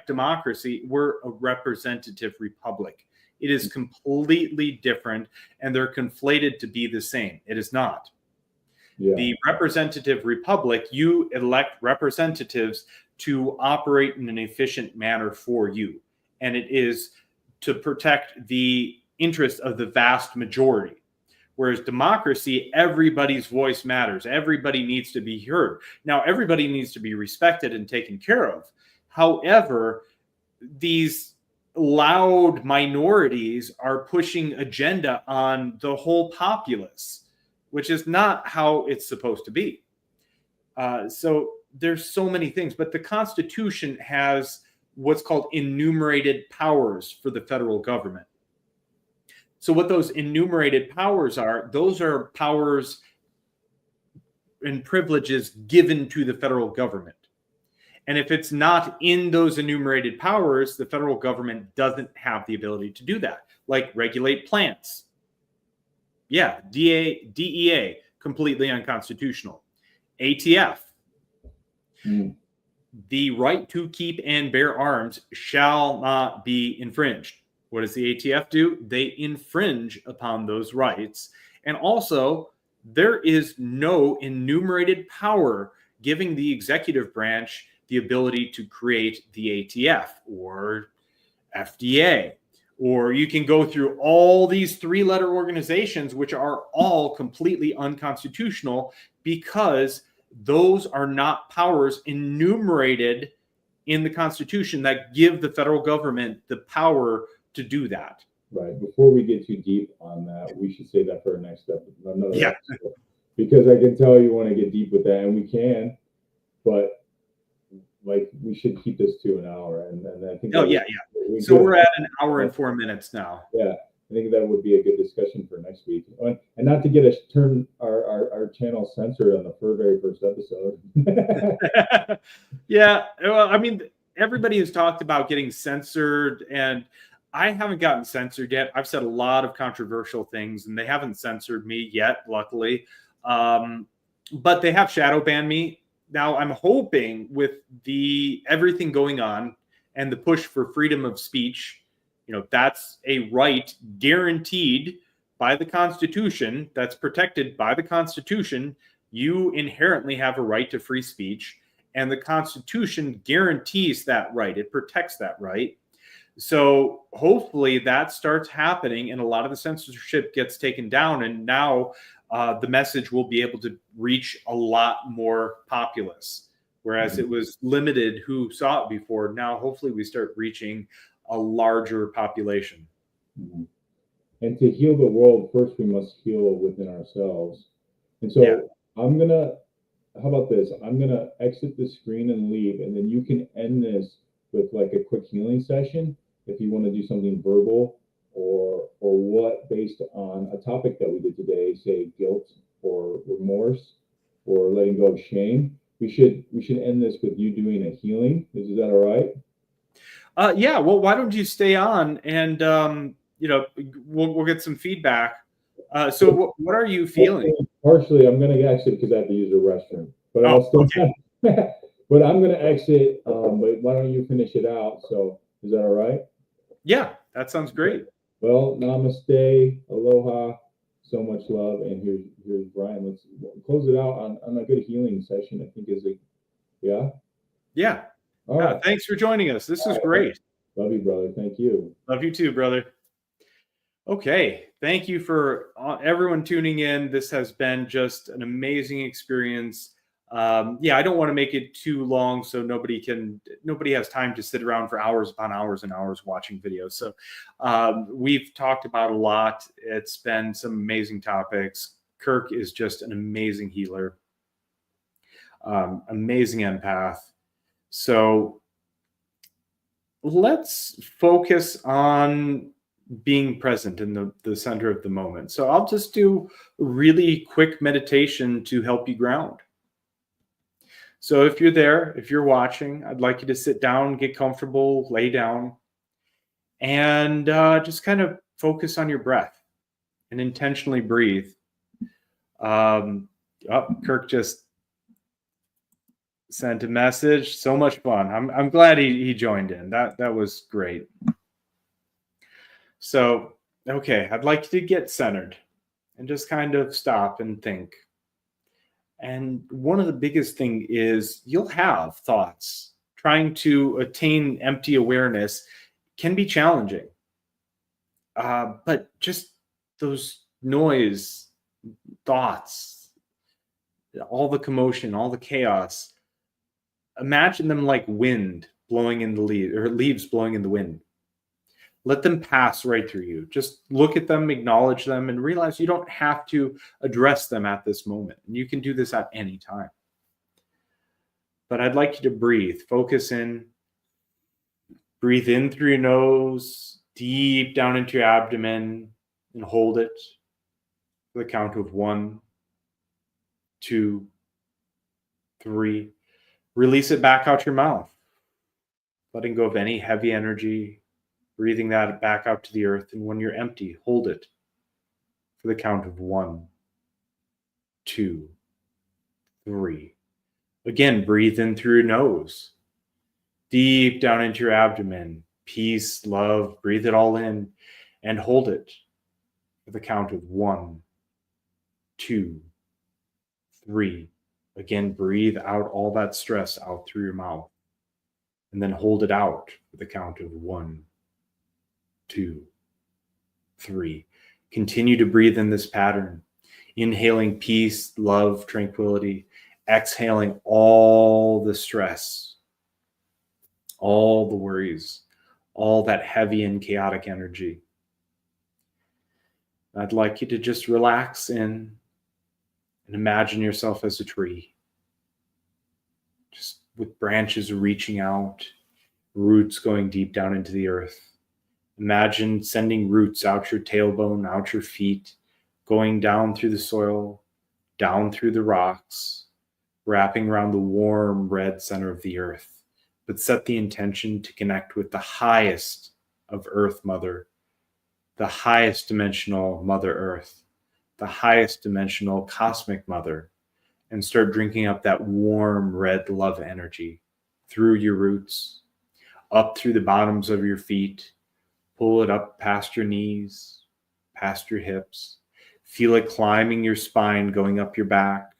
democracy. We're a representative republic. It is completely different, and they're conflated to be the same. It is not. Yeah. The representative republic, you elect representatives to operate in an efficient manner for you. And it is to protect the interest of the vast majority. Whereas democracy, everybody's voice matters. Everybody needs to be heard. Now, everybody needs to be respected and taken care of. However, these loud minorities are pushing agenda on the whole populace, which is not how it's supposed to be. So there's so many things, but the Constitution has what's called enumerated powers for the federal government. So what those enumerated powers are, those are powers and privileges given to the federal government. And if it's not in those enumerated powers, the federal government doesn't have the ability to do that, like regulate plants. Yeah, DEA, completely unconstitutional. ATF, the right to keep and bear arms shall not be infringed. What does the ATF do? They infringe upon those rights. And also, there is no enumerated power giving the executive branch the ability to create the ATF or FDA. Or you can go through all these three-letter organizations, which are all completely unconstitutional because those are not powers enumerated in the Constitution that give the federal government the power to do that. Right. Before we get too deep on that, we should say that for our next step. Yeah. Episode. Because I can tell you want to get deep with that, and we can, but we should keep this to an hour. And I think. Oh, yeah. So we're at an hour and 4 minutes now. Yeah. I think that would be a good discussion for next week. And not to get us turn our channel censored on the very first episode. Yeah. Well, I mean, everybody has talked about getting censored, and I haven't gotten censored yet. I've said a lot of controversial things, and they haven't censored me yet, luckily. But they have shadow banned me. Now, I'm hoping with everything going on and the push for freedom of speech, that's a right guaranteed by the Constitution, that's protected by the Constitution. You inherently have a right to free speech, and the Constitution guarantees that right. It protects that right. So hopefully that starts happening, and a lot of the censorship gets taken down, and now the message will be able to reach a lot more populace. whereas it was limited who saw it before. Now, hopefully we start reaching a larger population. Mm-hmm. And to heal the world, first we must heal within ourselves. And so how about this? I'm going to exit the screen and leave, and then you can end this with like a quick healing session if you want to do something verbal or what based on a topic that we did today, say guilt or remorse or letting go of shame. We should end this with you doing a healing. Is that all right? Yeah. Well, why don't you stay on and we'll get some feedback. So what are you feeling? Partially, I'm going to exit because I have to use the restroom. But I'll still. Okay. But I'm going to exit. But why don't you finish it out? So is that all right? Yeah, that sounds great. Well, namaste, aloha, so much love, and here's Brian. Let's close it out on a good healing session. I think yeah. Yeah. All right. Thanks for joining us. This is great. Love you, brother. Thank you. Love you too, brother. Okay. Thank you for everyone tuning in. This has been just an amazing experience. I don't want to make it too long so nobody has time to sit around for hours upon hours and hours watching videos. So we've talked about a lot. It's been some amazing topics. Kirk is just an amazing healer, amazing empath. So let's focus on being present in the center of the moment. So I'll just do a really quick meditation to help you ground. So if you're there, if you're watching, I'd like you to sit down, get comfortable, lay down, and just kind of focus on your breath and intentionally breathe. Kirk just sent a message. So much fun. I'm glad he joined in. That was great. So, okay, I'd like you to get centered and just kind of stop and think. And one of the biggest thing is you'll have thoughts. Trying to attain empty awareness can be challenging. But just those noise, thoughts, all the commotion, all the chaos, imagine them like wind blowing in the leaves or leaves blowing in the wind. Let them pass right through you. Just look at them, acknowledge them, and realize you don't have to address them at this moment. And you can do this at any time. But I'd like you to breathe. Focus in. Breathe in through your nose, deep down into your abdomen, and hold it for the count of 1, 2, 3. Release it back out your mouth, letting go of any heavy energy, breathing that back out to the earth. And when you're empty, hold it for the count of 1, 2, 3. Again, breathe in through your nose, deep down into your abdomen. Peace, love, breathe it all in and hold it for the count of 1, 2, 3. Again, breathe out all that stress out through your mouth and then hold it out for the count of 1, 2, 3. Continue to breathe in this pattern, inhaling peace, love, tranquility, exhaling all the stress, all the worries, all that heavy and chaotic energy. I'd like you to just relax in and imagine yourself as a tree, just with branches reaching out, roots going deep down into the earth. Imagine sending roots out your tailbone, out your feet, going down through the soil, down through the rocks, wrapping around the warm red center of the earth. But set the intention to connect with the highest of Earth Mother, the highest dimensional Mother Earth, the highest dimensional cosmic Mother, and start drinking up that warm red love energy through your roots, up through the bottoms of your feet. Pull it up past your knees, past your hips. Feel it climbing your spine, going up your back.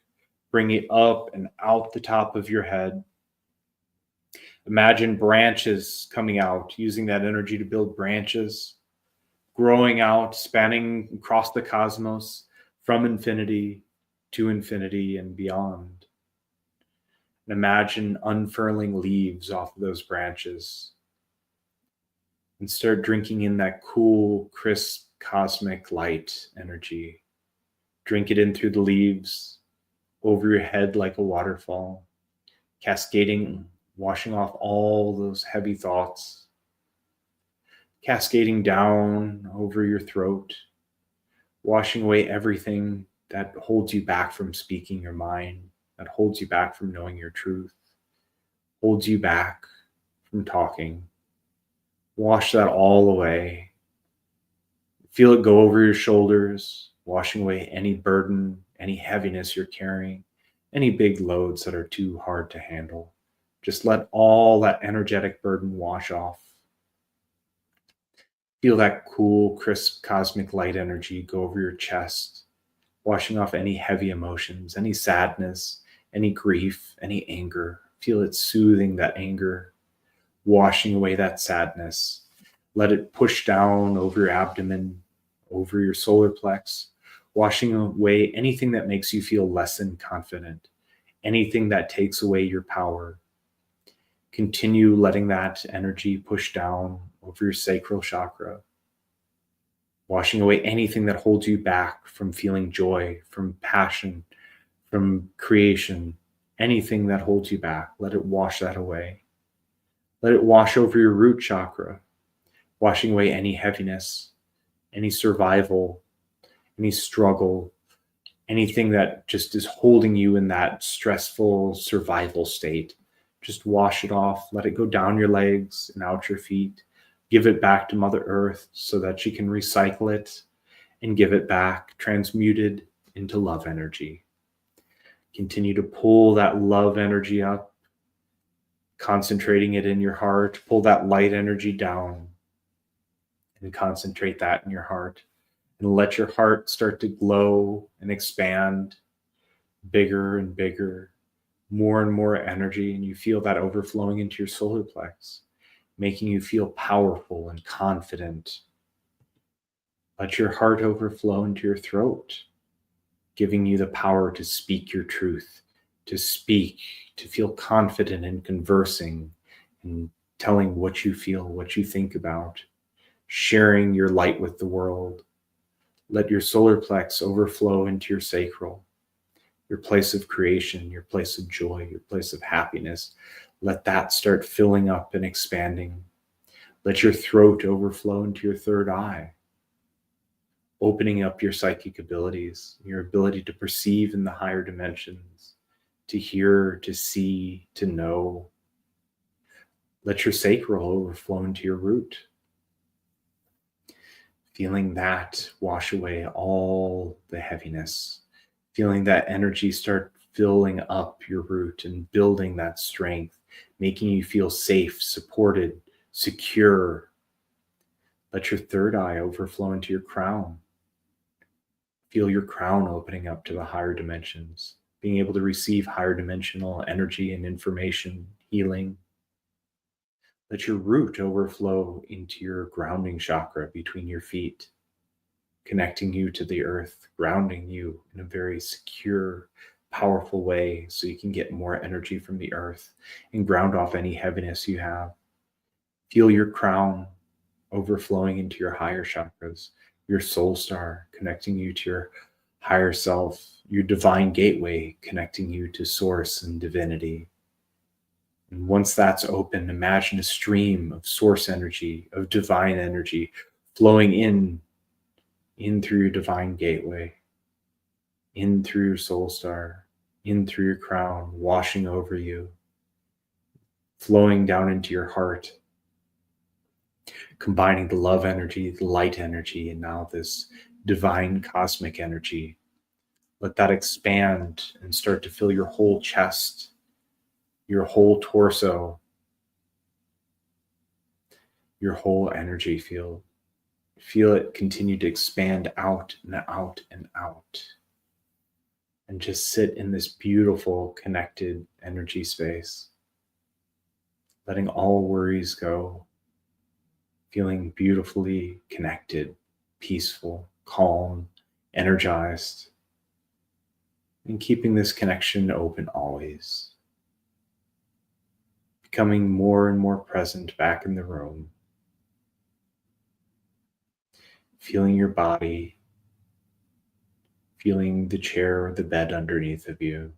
Bring it up and out the top of your head. Imagine branches coming out, using that energy to build branches, growing out, spanning across the cosmos from infinity to infinity and beyond. And imagine unfurling leaves off of those branches. And start drinking in that cool, crisp, cosmic light energy. Drink it in through the leaves, over your head like a waterfall, cascading, washing off all those heavy thoughts, cascading down over your throat, washing away everything that holds you back from speaking your mind, that holds you back from knowing your truth, holds you back from talking. Wash that all away. Feel it go over your shoulders, washing away any burden, any heaviness you're carrying, any big loads that are too hard to handle. Just let all that energetic burden wash off. Feel that cool, crisp, cosmic light energy go over your chest, washing off any heavy emotions, any sadness, any grief, any anger. Feel it soothing that anger, washing away that sadness. Let it push down over your abdomen, over your solar plex, washing away anything that makes you feel less than confident, anything that takes away your power. Continue letting that energy push down over your sacral chakra, washing away anything that holds you back from feeling joy, from passion, from creation, anything that holds you back. Let it wash that away. Let it wash over your root chakra, washing away any heaviness, any survival, any struggle, anything that just is holding you in that stressful survival state. Just wash it off. Let it go down your legs and out your feet. Give it back to Mother Earth so that she can recycle it and give it back, transmuted into love energy. Continue to pull that love energy up, concentrating it in your heart. Pull that light energy down and concentrate that in your heart. And let your heart start to glow and expand, bigger and bigger, more and more energy. And you feel that overflowing into your solar plex, making you feel powerful and confident. Let your heart overflow into your throat, giving you the power to speak your truth, to speak, to feel confident in conversing and telling what you feel, what you think about, sharing your light with the world. Let your solar plex overflow into your sacral, your place of creation, your place of joy, your place of happiness. Let that start filling up and expanding. Let your throat overflow into your third eye, opening up your psychic abilities, your ability to perceive in the higher dimensions, to hear, to see, to know. Let your sacral overflow into your root, feeling that wash away all the heaviness, feeling that energy start filling up your root and building that strength, making you feel safe, supported, secure. Let your third eye overflow into your crown. Feel your crown opening up to the higher dimensions, being able to receive higher dimensional energy and information, healing. Let your root overflow into your grounding chakra between your feet, connecting you to the earth, grounding you in a very secure, powerful way so you can get more energy from the earth and ground off any heaviness you have. Feel your crown overflowing into your higher chakras, your soul star connecting you to your higher self, your divine gateway connecting you to source and divinity. And once that's open, imagine a stream of source energy, of divine energy flowing in through your divine gateway, in through your soul star, in through your crown, washing over you, flowing down into your heart, combining the love energy, the light energy, and now this divine cosmic energy. Let that expand and start to fill your whole chest, your whole torso, your whole energy field. Feel it continue to expand out and out and out. And just sit in this beautiful connected energy space, letting all worries go, feeling beautifully connected, peaceful, calm, energized, and keeping this connection open always. becoming more and more present back in the room, feeling your body, feeling the chair or the bed underneath of you.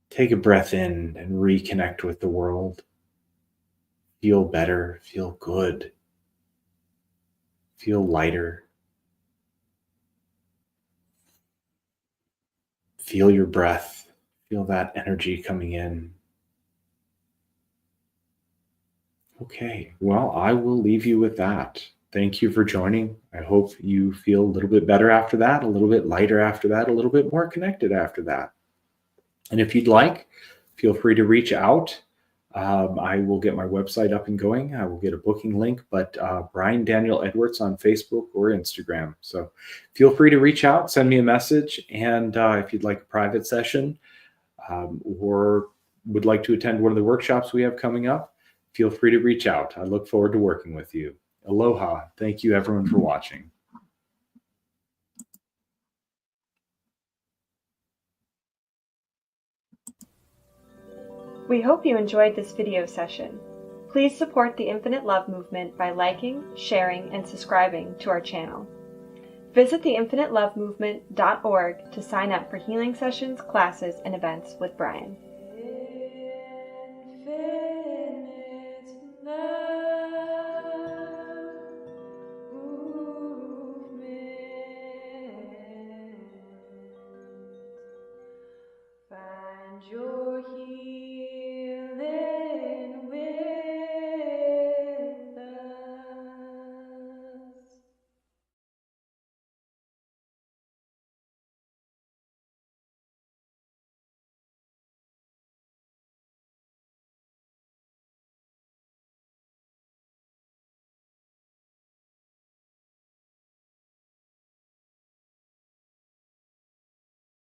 Take a breath in and reconnect with the world. Feel better, feel good, feel lighter. Feel your breath, feel that energy coming in. Okay, well, I will leave you with that. Thank you for joining. I hope you feel a little bit better after that, a little bit lighter after that, a little bit more connected after that. And if you'd like, feel free to reach out. I will get my website up and going. I will get a booking link, but Brian Daniel Edwards on Facebook or Instagram. So feel free to reach out, send me a message. And if you'd like a private session or would like to attend one of the workshops we have coming up, feel free to reach out. I look forward to working with you. Aloha. Thank you, everyone, for watching. We hope you enjoyed this video session. Please support the Infinite Love Movement by liking, sharing, and subscribing to our channel. Visit theinfinitelovemovement.org to sign up for healing sessions, classes, and events with Brian. Find your healing.